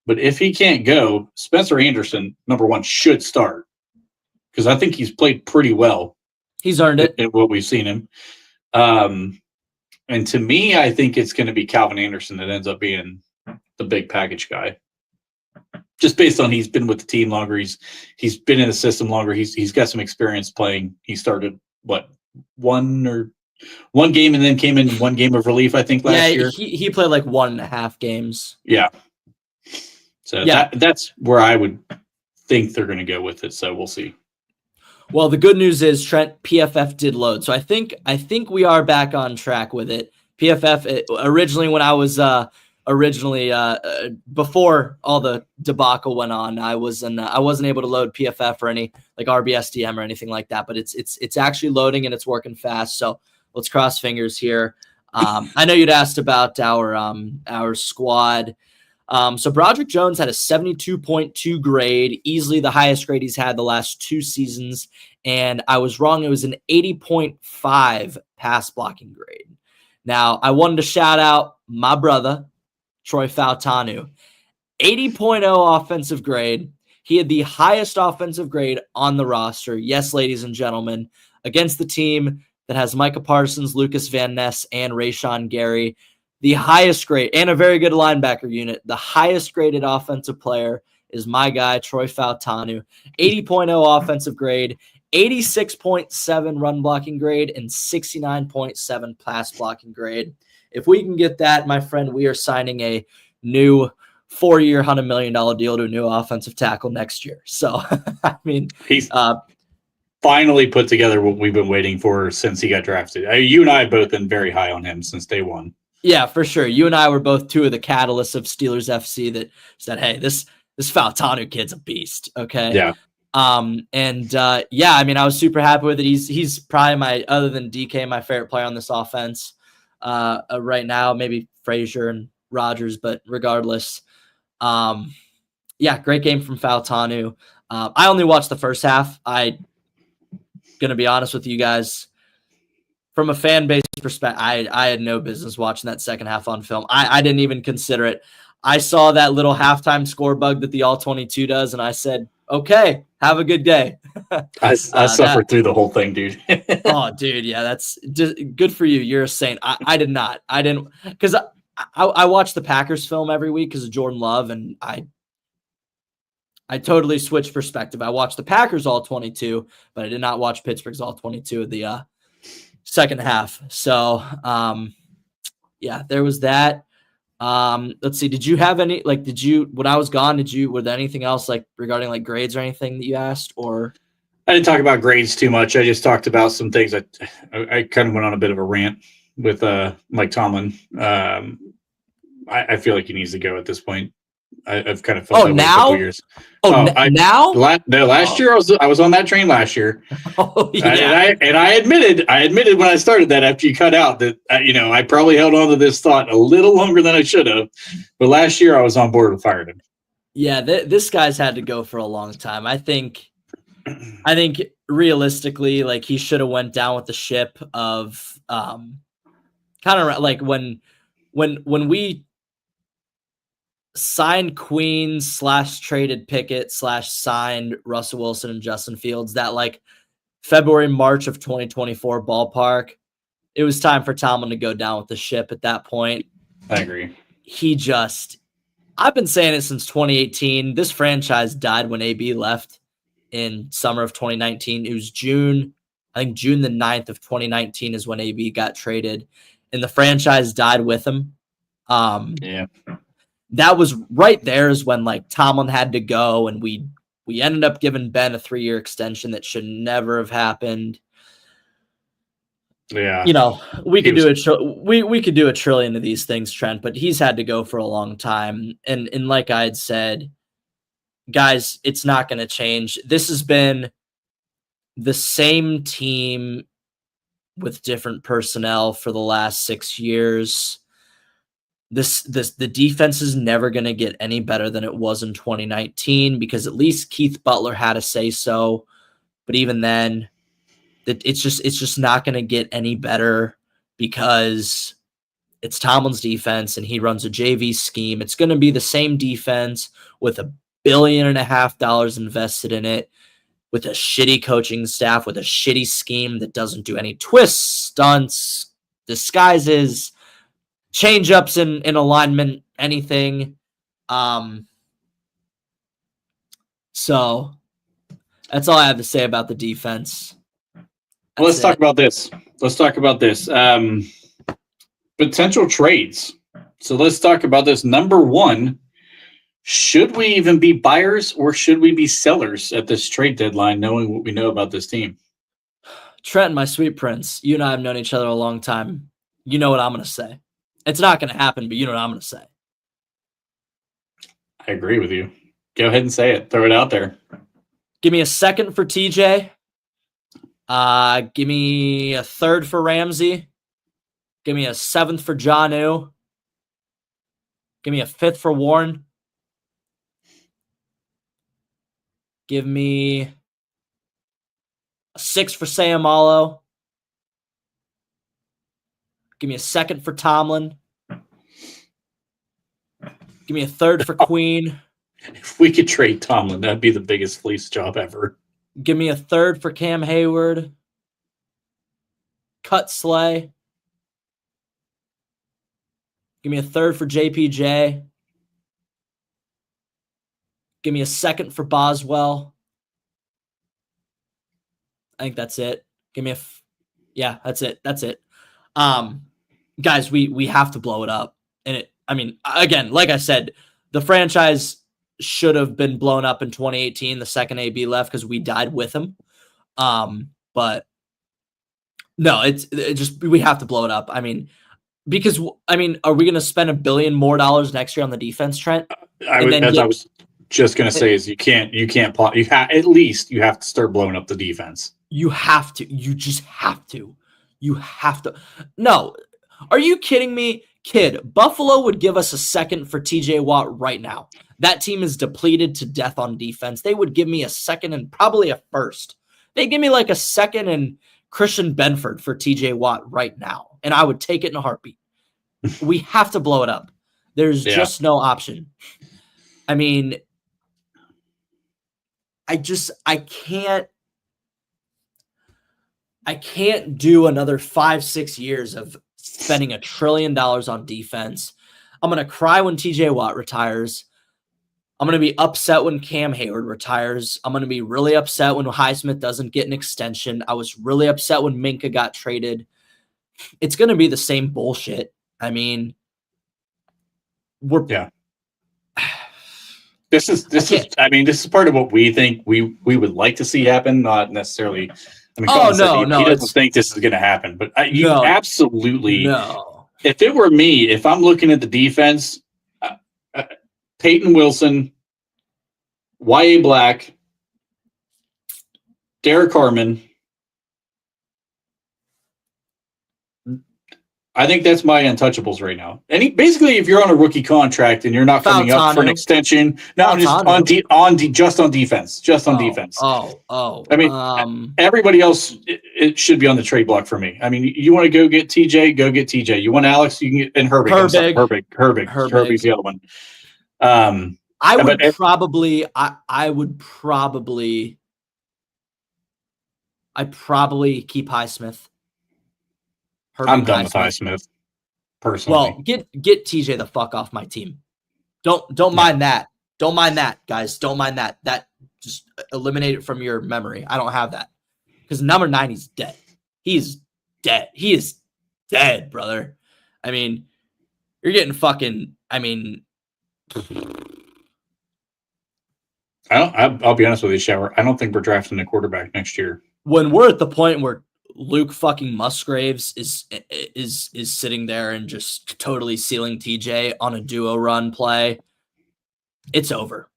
but if he can't go, Spencer Anderson, number one, should start because I think he's played pretty well. He's earned it. In what we've seen him. And to me, I think it's going to be Calvin Anderson that ends up being the big package guy. Just based on he's been with the team longer, he's been in the system longer. He's got some experience playing. He started one game and then came in one game of relief, I think, last year. He played like 1.5 games. Yeah. So that's where I would think they're going to go with it. So we'll see. Well, the good news is Trent, PFF did load. So I think we are back on track with it. PFF originally when I was before all the debacle went on, I wasn't able to load PFF or any like RBSDM or anything like that, but it's actually loading and it's working fast. So let's cross fingers here. I know you'd asked about our squad. So Broderick Jones had a 72.2 grade, easily the highest grade he's had the last 2 seasons. And I was wrong. It was an 80.5 pass blocking grade. Now, I wanted to shout out my brother, Troy Fautanu. 80.0 offensive grade. He had the highest offensive grade on the roster. Yes, ladies and gentlemen, against the team that has Micah Parsons, Lucas Van Ness, and Rashawn Gary. The highest grade, and a very good linebacker unit, the highest graded offensive player is my guy, Troy Fautanu. 80.0 offensive grade, 86.7 run blocking grade, and 69.7 pass blocking grade. If we can get that, my friend, we are signing a new 4-year, $100 million deal to a new offensive tackle next year. So, I mean, he's finally put together what we've been waiting for since he got drafted. You and I have both been very high on him since day one. Yeah, for sure. You and I were both 2 of the catalysts of Steelers FC that said, hey, this Fautanu kid's a beast. Okay. Yeah. I mean, I was super happy with it. He's probably other than DK, my favorite player on this offense right now, maybe Frazier and Rodgers, but regardless. Great game from Fautanu. I only watched the first half. I going to be honest with you guys. From a fan base perspective, I had no business watching that second half on film. I didn't even consider it. I saw that little halftime score bug that the All-22 does, and I said, okay, have a good day. I suffered through the whole thing, dude. Oh, dude, yeah, that's good for you. You're a saint. I did not. I didn't, because I watch the Packers film every week because of Jordan Love, and I totally switched perspective. I watched the Packers All-22, but I did not watch Pittsburgh's All-22 at the second half. So, there was that. Let's see. Did you have any, when I was gone, were there anything else regarding grades or anything that you asked, or? I didn't talk about grades too much. I just talked about some things. I kind of went on a bit of a rant with Mike Tomlin. I feel like he needs to go at this point. I've kind of felt that way a couple years. Now? Last year I was on that train last year. Oh, yeah. And I admitted when I started that after you cut out that I probably held on to this thought a little longer than I should have. But last year I was on board with firing him. Yeah, this guy's had to go for a long time. I think realistically, he should have went down with the ship of kind of like when we signed Queen / traded Pickett / signed Russell Wilson and Justin Fields, that February, March of 2024 ballpark. It was time for Tomlin to go down with the ship at that point. I agree. I've been saying it since 2018. This franchise died when AB left in summer of 2019. It was June the 9th of 2019 is when AB got traded, and the franchise died with him. That was right there is when Tomlin had to go, and we ended up giving Ben a 3-year extension that should never have happened. Yeah, we could do a trillion of these things, Trent, but he's had to go for a long time. And like I had said, guys, it's not going to change. This has been the same team with different personnel for the last 6 years. The defense is never going to get any better than it was in 2019 because at least Keith Butler had a say so. But even then, it's just not going to get any better because it's Tomlin's defense and he runs a JV scheme. It's going to be the same defense with $1.5 billion invested in it, with a shitty coaching staff, with a shitty scheme that doesn't do any twists, stunts, disguises, change-ups in alignment, anything. So that's all I have to say about the defense. Well, let's talk about this. Potential trades. So let's talk about this. Number one, should we even be buyers or should we be sellers at this trade deadline, knowing what we know about this team? Trent, my sweet prince, you and I have known each other a long time. You know what I'm going to say. It's not going to happen, but you know what I'm going to say. I agree with you. Go ahead and say it. Throw it out there. Give me a second for TJ. Give me a third for Ramsey. Give me a seventh for Jonnu. Give me a fifth for Warren. Give me a sixth for Sayamalo. Give me a second for Tomlin. Give me a third for Queen. If we could trade Tomlin, that'd be the biggest fleece job ever. Give me a third for Cam Hayward. Cut Slay. Give me a third for JPJ. Give me a second for Boswell. I think that's it. Give me yeah, that's it. That's it. Guys, we have to blow it up. And again, like I said, the franchise should have been blown up in 2018, the second AB left, because we died with him. But no, it just, we have to blow it up. Because are we going to spend $1 billion more next year on the defense, Trent? I was just going to say is you at least you have to start blowing up the defense. You have to. You just have to. You have to. No. Are you kidding me? Kid, Buffalo would give us a second for TJ Watt right now. That team is depleted to death on defense. They would give me a second and probably a first. They give me like a second and Christian Benford for TJ Watt right now, and I would take it in a heartbeat. We have to blow it up. There's just no option. I can't do another 5-6 years of spending $1 trillion on defense. I'm going to cry when TJ Watt retires. I'm going to be upset when Cam Hayward retires. I'm going to be really upset when Highsmith doesn't get an extension. I was really upset when Minka got traded. It's going to be the same bullshit. This is part of what we think we would like to see happen, not necessarily. He doesn't think this is going to happen, but absolutely. No. If it were me, if I'm looking at the defense, Peyton Wilson, Y.A. Black, Derek Harmon, I think that's my untouchables right now. And basically, if you're on a rookie contract and you're not coming up for an extension, just on defense, defense. Everybody else, it should be on the trade block for me. You want to go get TJ, go get TJ. You want Alex, you can get and Herbig. Herbig's the other one. I would probably keep Highsmith. I'm done with Highsmith, personally. Well, get TJ the fuck off my team. Don't mind that. Don't mind that, guys. Don't mind that. That just eliminate it from your memory. I don't have that because number 9 is dead. He's dead. He is dead, brother. You're getting fucking. I'll be honest with you, Shower. I don't think we're drafting a quarterback next year. When we're at the point where Luke fucking Musgraves is sitting there and just totally sealing TJ on a duo run play, it's over.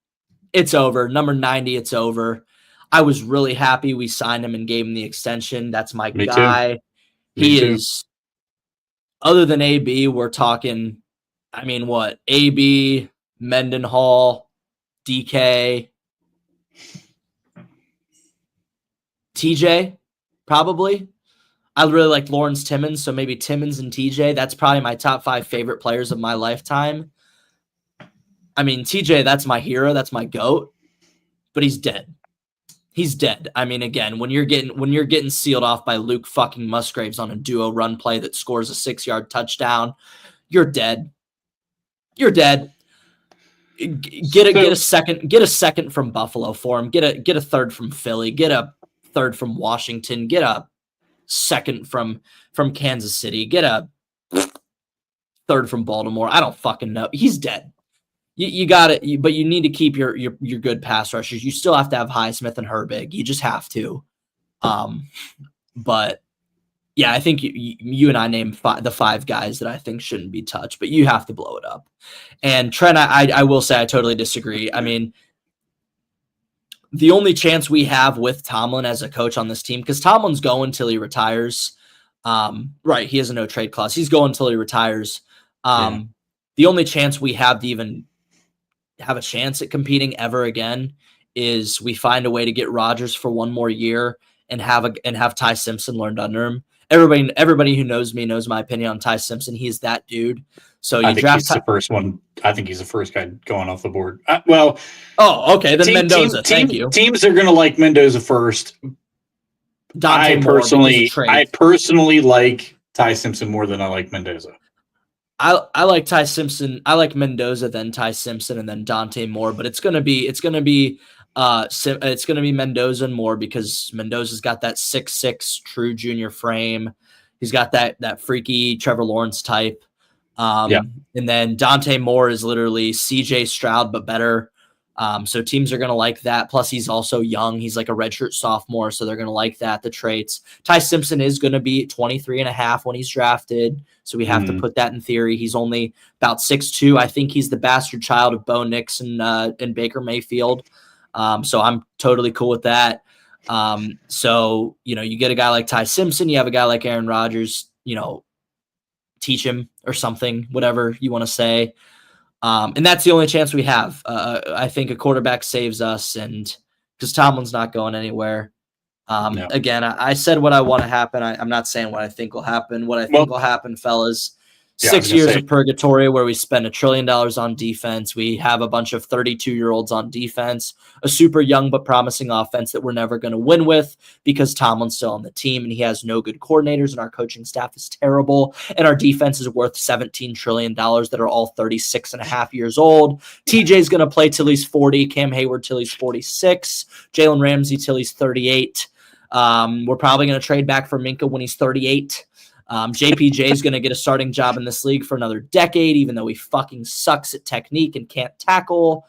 It's over. Number 90, it's over. I was really happy we signed him and gave him the extension. That's my Me too. guy. Me He too. is, other than AB, we're talking, I mean, what? AB, Mendenhall, DK, TJ, probably. I really like Lawrence Timmons, so maybe Timmons and TJ. That's probably my top 5 favorite players of my lifetime. I mean, TJ, that's my hero. That's my GOAT. But he's dead. He's dead. I mean, again, when you're getting sealed off by Luke fucking Musgraves on a duo run play that scores a 6-yard touchdown, you're dead. You're dead. Get a second from Buffalo for him. Get a third from Philly. Get a third from Washington. Get a second from Kansas City. Get a third from Baltimore. I don't fucking know. He's dead. You got it, but you need to keep your good pass rushers. You still have to have Highsmith and Herbig. You just have to. But yeah, I think you and I named the 5 guys that I think shouldn't be touched, but you have to blow it up. And Trent, I will say I totally disagree. I mean, the only chance we have with Tomlin as a coach on this team, because Tomlin's going till he retires. Right, he has a no trade clause. He's going till he retires. The only chance we have to even have a chance at competing ever again is we find a way to get Rodgers for one more year and have Ty Simpson learned under him. Everybody who knows me knows my opinion on Ty Simpson. He's that dude. So I think he's the first one. I think he's the first guy going off the board. Okay. Then Mendoza. Thank you. Teams are going to like Mendoza first. I personally like Ty Simpson more than I like Mendoza. I like Ty Simpson. I like Mendoza, then Ty Simpson, and then Dante Moore. But it's gonna be Mendoza and Moore because Mendoza's got that 6'6" true junior frame. He's got that freaky Trevor Lawrence type. And then Dante Moore is literally CJ Stroud but better. So teams are going to like that. Plus, he's also young. He's like a redshirt sophomore, so they're going to like that, the traits. Ty Simpson is going to be 23 and a half when he's drafted, so we have to put that in theory. He's only about 6'2". I think he's the bastard child of Bo Nix and Baker Mayfield. So I'm totally cool with that. So, you get a guy like Ty Simpson, you have a guy like Aaron Rodgers, teach him or something, whatever you want to say. And that's the only chance we have. I think a quarterback saves us, and because Tomlin's not going anywhere. No. Again, I said what I want to happen. I'm not saying what I think will happen. What I think will happen, fellas, 6 years of purgatory where we spend $1 trillion on defense. We have a bunch of 32-year-olds on defense, a super young but promising offense that we're never going to win with because Tomlin's still on the team and he has no good coordinators and our coaching staff is terrible. And our defense is worth $17 trillion that are all 36 and a half years old. TJ's going to play till he's 40, Cam Hayward till he's 46, Jalen Ramsey till he's 38. We're probably going to trade back for Minka when he's 38. JPJ is going to get a starting job in this league for another decade, even though he fucking sucks at technique and can't tackle.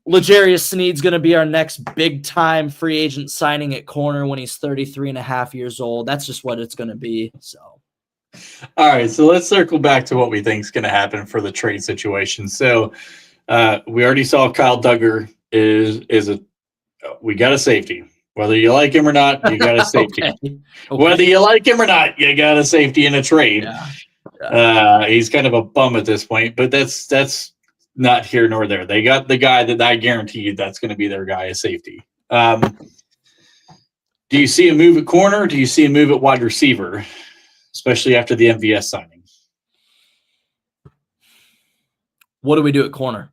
L'Jarius Sneed's going to be our next big-time free agent signing at corner when he's 33 and a half years old. That's just what it's going to be. So, all right, so let's circle back to what we think is going to happen for the trade situation. So we already saw Kyle Duggar we got a safety. Whether you like him or not, you got a safety. Okay. Whether you like him or not, you got a safety in a trade. Yeah. He's kind of a bum at this point, but that's not here nor there. They got the guy that I guarantee you that's going to be their guy, a safety. Do you see a move at corner? Do you see a move at wide receiver, especially after the MVS signing? What do we do at corner?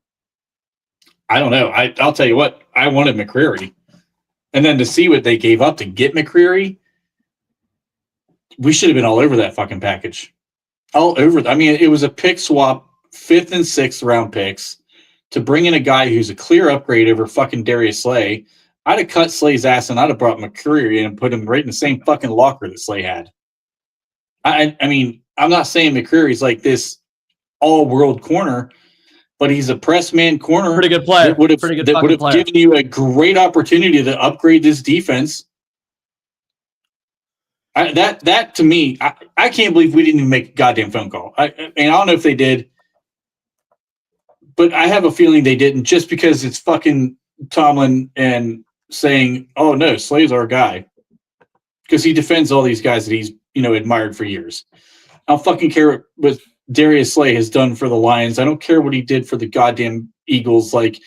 I don't know. I'll tell you what. I wanted McCreary. And then to see what they gave up to get McCreary, we should have been all over that fucking package. All over. I mean, it was a pick swap, 5th and 6th round picks to bring in a guy who's a clear upgrade over fucking Darius Slay. I'd have cut Slay's ass and I'd have brought McCreary in and put him right in the same fucking locker that Slay had. I mean, I'm not saying McCreary's like this all-world corner, but he's a press man corner. Pretty good player. That would have given you a great opportunity to upgrade this defense. That to me, I can't believe we didn't even make a goddamn phone call. I don't know if they did, but I have a feeling they didn't, just because it's fucking Tomlin and saying, "Oh no, Slay's our guy," because he defends all these guys that he's admired for years. I don't fucking care what Darius Slay has done for the Lions. I don't care what he did for the goddamn Eagles. Like,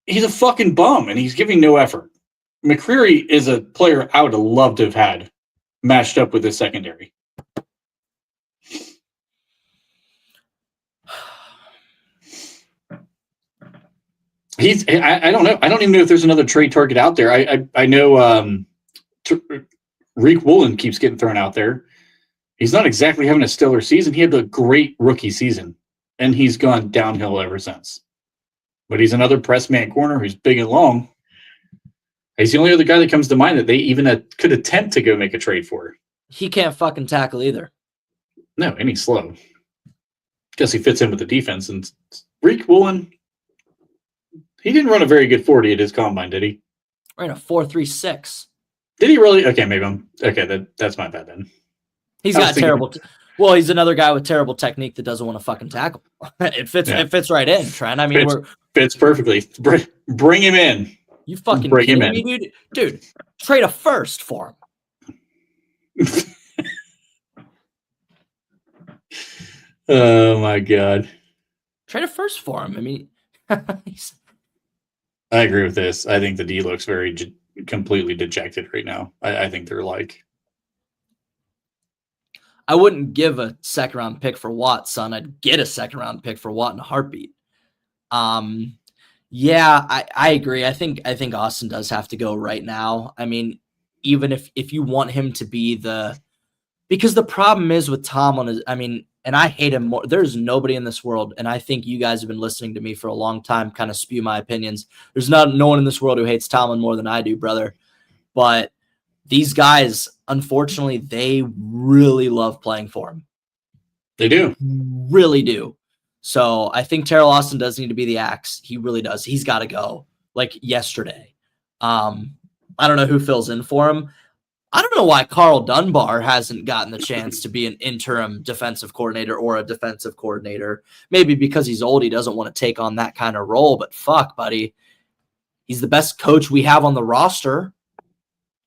he's a fucking bum, and he's giving no effort. McCreary is a player I would have loved to have had matched up with this secondary. I don't know. I don't even know if there's another trade target out there. I know Reek Woolen keeps getting thrown out there. He's not exactly having a stellar season. He had a great rookie season, and he's gone downhill ever since. But he's another press man corner who's big and long. He's the only other guy that comes to mind that they even could attempt to go make a trade for. He can't fucking tackle either. No, and he's slow. Guess he fits in with the defense. And Reek Woolen, he didn't run a very good 40 at his combine, did he? Ran a 4.36. Did he really? Okay, maybe that's my bad then. He's got terrible. Well, he's another guy with terrible technique that doesn't want to fucking tackle. It fits. Yeah. It fits right in, Trent. I mean, fits perfectly. Bring him in. You fucking kidding me, dude? Dude, trade a first for him. Oh my god. Trade a first for him. I mean, I agree with this. I think the D looks very completely dejected right now. I think they're like. I wouldn't give a second round pick for Watt, son. I'd get a second round pick for Watt in a heartbeat. Yeah, I agree. I think Austin does have to go right now. I mean, even if you want him to be because the problem is with Tomlin is, I mean, and I hate him more. There's nobody in this world, and I think you guys have been listening to me for a long time, kind of spew my opinions. There's no one in this world who hates Tomlin more than I do, brother. But these guys, unfortunately, they really love playing for him. They do. Really do. So I think Terrell Austin does need to be the axe. He really does. He's got to go, like yesterday. I don't know who fills in for him. I don't know why Carl Dunbar hasn't gotten the chance to be an interim defensive coordinator or a defensive coordinator. Maybe because he's old, he doesn't want to take on that kind of role. But fuck, buddy. He's the best coach we have on the roster.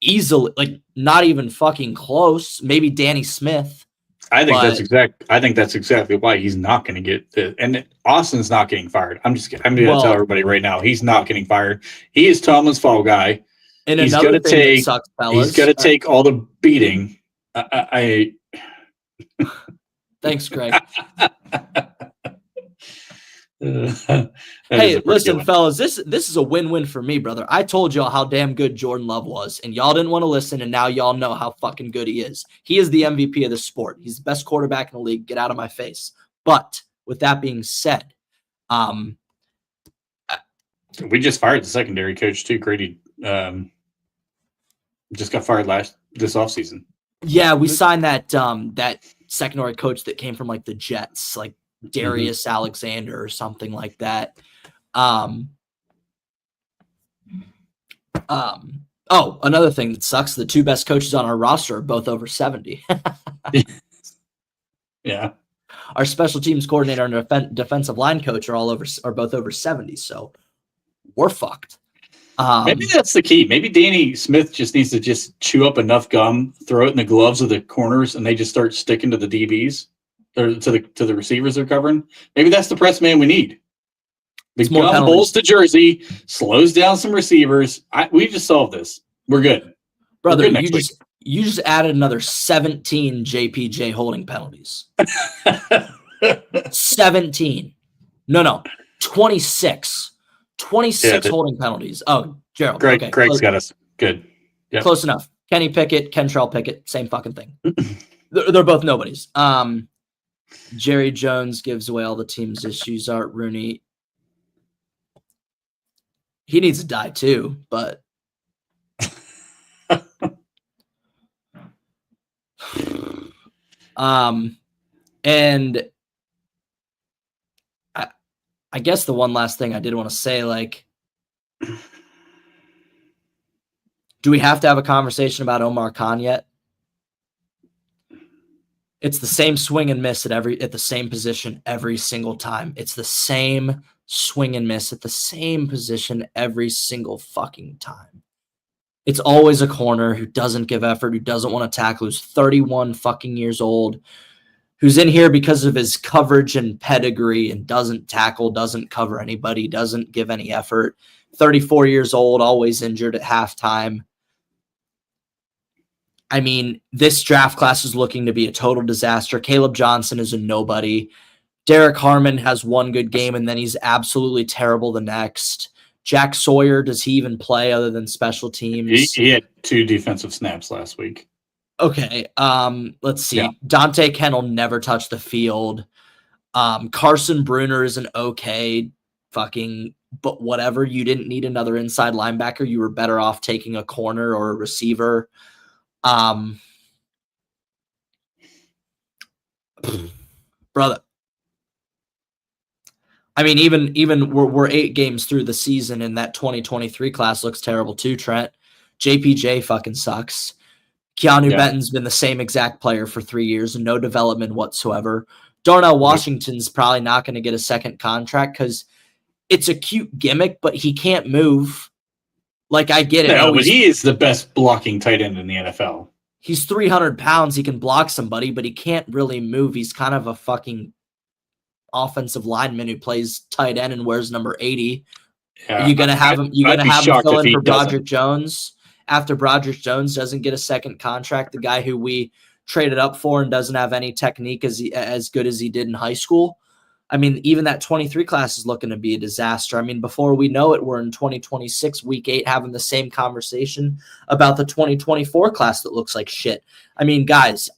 Easily, like not even fucking close. Maybe Danny Smith. I think that's exactly why he's not going to get and Austin's not getting fired. I'm going to tell everybody right now, he's not getting fired. He is Tomlin's fall guy. And he's going to take. He's going to take all the beating. Thanks, Greg. Hey, listen, fellas, this is a win-win for me, brother. I told y'all how damn good Jordan Love was, and y'all didn't want to listen, and now y'all know how fucking good he is. He is the MVP of the sport. He's the best quarterback in the league. Get out of my face. But with that being said, we just fired the secondary coach too. Grady just got fired this offseason. Yeah, we signed that secondary coach that came from like the Jets, like Darius Alexander or something like that. Oh, another thing that sucks, the two best coaches on our roster are both over 70. Yeah. Our special teams coordinator and defensive line coach are both over 70, so we're fucked. Maybe that's the key. Maybe Danny Smith just needs to just chew up enough gum, throw it in the gloves of the corners, and they just start sticking to the DBs or to the receivers they're covering. Maybe that's the press man we need. The gum bolts the jersey, slows down some receivers. We just solved this. We're good. Brother, you just added another 17 JPJ holding penalties. 17. No. 26. 26 holding penalties. Oh, Gerald. Greg's got us. Good. Yep. Close enough. Kenny Pickett, Kentrell Pickett, same fucking thing. They're both nobodies. Jerry Jones gives away all the team's issues. Art Rooney. He needs to die too, but and I guess the one last thing I did want to say, like, do we have to have a conversation about Omar Khan yet? It's the same swing and miss at the same position every single time. It's the same swing and miss at the same position every single fucking time. It's always a corner who doesn't give effort, who doesn't want to tackle, who's 31 fucking years old, who's in here because of his coverage and pedigree and doesn't tackle, doesn't cover anybody, doesn't give any effort. 34 years old, always injured at halftime. I mean, this draft class is looking to be a total disaster. Caleb Johnson is a nobody. Derek Harmon has one good game, and then he's absolutely terrible the next. Jack Sawyer, does he even play other than special teams? He had 2 defensive snaps last week. Okay, let's see. Yeah. Dante Kennel never touched the field. Carson Bruner is an okay fucking, but whatever. You didn't need another inside linebacker. You were better off taking a corner or a receiver. Brother. I mean, even we're 8 games through the season, and that 2023 class looks terrible too, Trent. JPJ fucking sucks. Keanu Benton's been the same exact player for 3 years and no development whatsoever. Darnell Washington's probably not going to get a second contract because it's a cute gimmick, but he can't move. Like, I get it. No, but he is the best blocking tight end in the NFL. He's 300 pounds. He can block somebody, but he can't really move. He's kind of a fucking offensive lineman who plays tight end and wears number 80. Yeah, Are you gonna have him? You gonna have him fill in for Broderick doesn't. Jones after Broderick Jones doesn't get a second contract? The guy who we traded up for and doesn't have any technique as good as he did in high school. I mean, even that 23 class is looking to be a disaster. I mean, before we know it, we're in 2026, week 8, having the same conversation about the 2024 class that looks like shit. I mean, guys,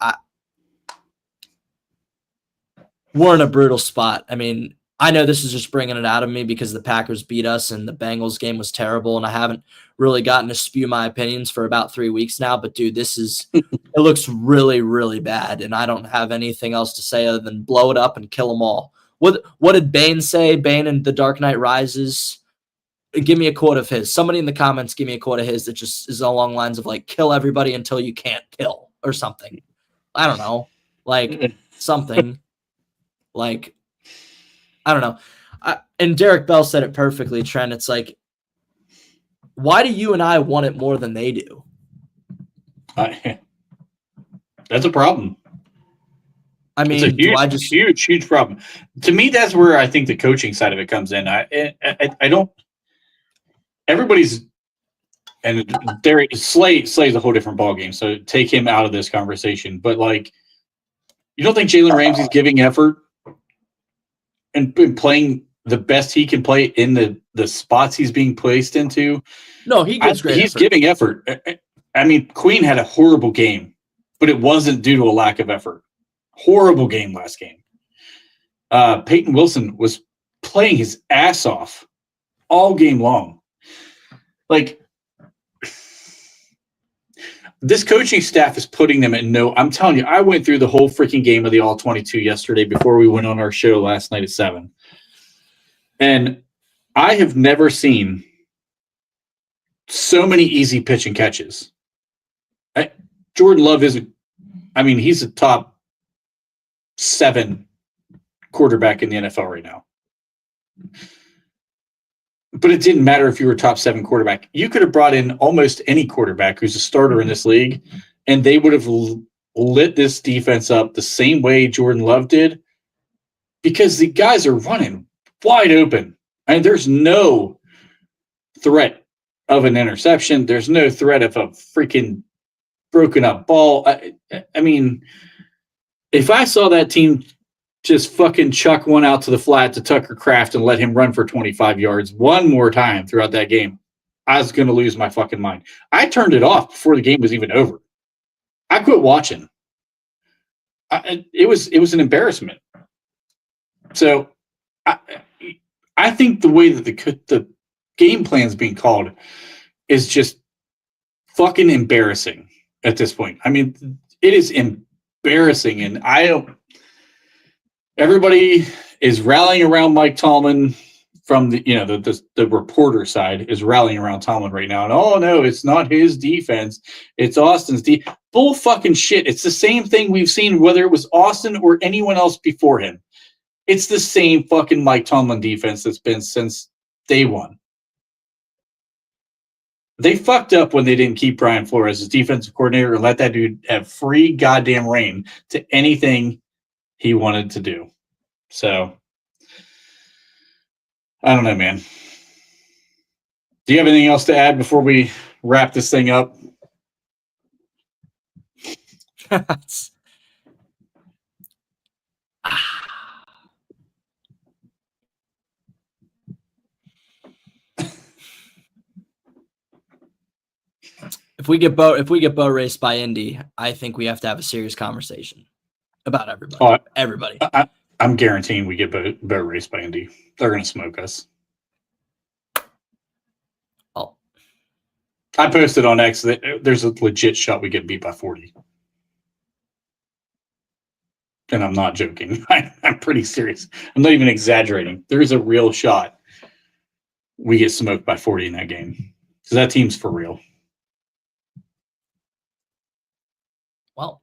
we're in a brutal spot. I mean, I know this is just bringing it out of me because the Packers beat us and the Bengals game was terrible, and I haven't really gotten to spew my opinions for about 3 weeks now. But, dude, it looks really, really bad, and I don't have anything else to say other than blow it up and kill them all. What did Bane say? Bane in The Dark Knight Rises? Give me a quote of his. Somebody in the comments give me a quote of his that just is along lines of, like, kill everybody until you can't kill or something. I don't know. Like, something. Like, I don't know. And Derek Bell said it perfectly, Trent. It's like, why do you and I want it more than they do? That's a problem. I mean, it's a huge problem. To me, that's where I think the coaching side of it comes in. I don't. Everybody's and Slay's a whole different ballgame. So take him out of this conversation. But like, you don't think Jalen Ramsey's giving effort and playing the best he can play in the spots he's being placed into? No, he gives great. He's giving effort. I mean, Queen had a horrible game, but it wasn't due to a lack of effort. Horrible game last game. Peyton Wilson was playing his ass off all game long. Like, this coaching staff is putting them at no. I'm telling you, I went through the whole freaking game of the All 22 yesterday before we went on our show last night at 7. And I have never seen so many easy pitch and catches. Jordan Love he's a top 7 quarterback in the NFL right now. But it didn't matter if you were top 7 quarterback. You could have brought in almost any quarterback who's a starter in this league, and they would have lit this defense up the same way Jordan Love did, because the guys are running wide open. I mean, there's no threat of an interception. There's no threat of a freaking broken up ball. I mean, if I saw that team just fucking chuck one out to the flat to Tucker Kraft and let him run for 25 yards one more time throughout that game, I was going to lose my fucking mind. I turned it off before the game was even over. I quit watching. It was an embarrassment. So I think the way that the game plan is being called is just fucking embarrassing at this point. I mean, it is embarrassing, and everybody is rallying around Mike Tomlin from the reporter side is rallying around Tomlin right now. And oh no, it's not his defense. It's Austin's bull fucking shit. It's the same thing we've seen whether it was Austin or anyone else before him. It's the same fucking Mike Tomlin defense that's been since day one. They fucked up when they didn't keep Brian Flores as defensive coordinator and let that dude have free goddamn reign to anything he wanted to do. So, I don't know, man. Do you have anything else to add before we wrap this thing up? If we get boat raced by Indy, I think we have to have a serious conversation about everybody. Oh, everybody. I'm guaranteeing we get boat raced by Indy. They're going to smoke us. Oh, I posted on X that there's a legit shot we get beat by 40. And I'm not joking. I'm pretty serious. I'm not even exaggerating. There is a real shot we get smoked by 40 in that game. So that team's for real. Well,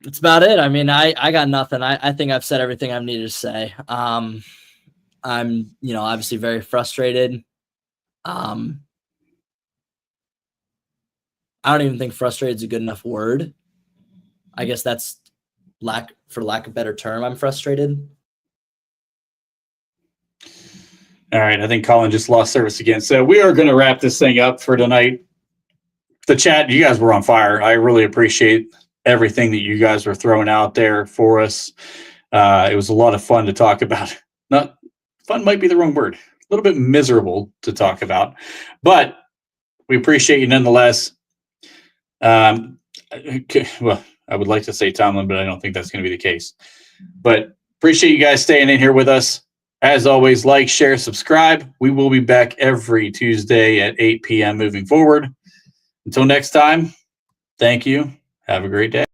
that's about it. I mean, I got nothing. I think I've said everything I've needed to say. I'm, obviously very frustrated. I don't even think frustrated is a good enough word. I guess that's for lack of a better term. I'm frustrated. All right. I think Colin just lost service again. So we are going to wrap this thing up for tonight. The chat, you guys were on fire. I really appreciate everything that you guys were throwing out there for us. It was a lot of fun to talk about. Not fun might be the wrong word. A little bit miserable to talk about, but we appreciate you nonetheless. Well, I would like to say Tomlin, but I don't think that's going to be the case. But appreciate you guys staying in here with us. As always, like, share, subscribe. We will be back every Tuesday at 8 p.m. moving forward. Until next time, thank you. Have a great day.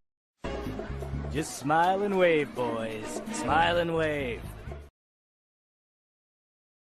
Just smile and wave, boys. Smile and wave.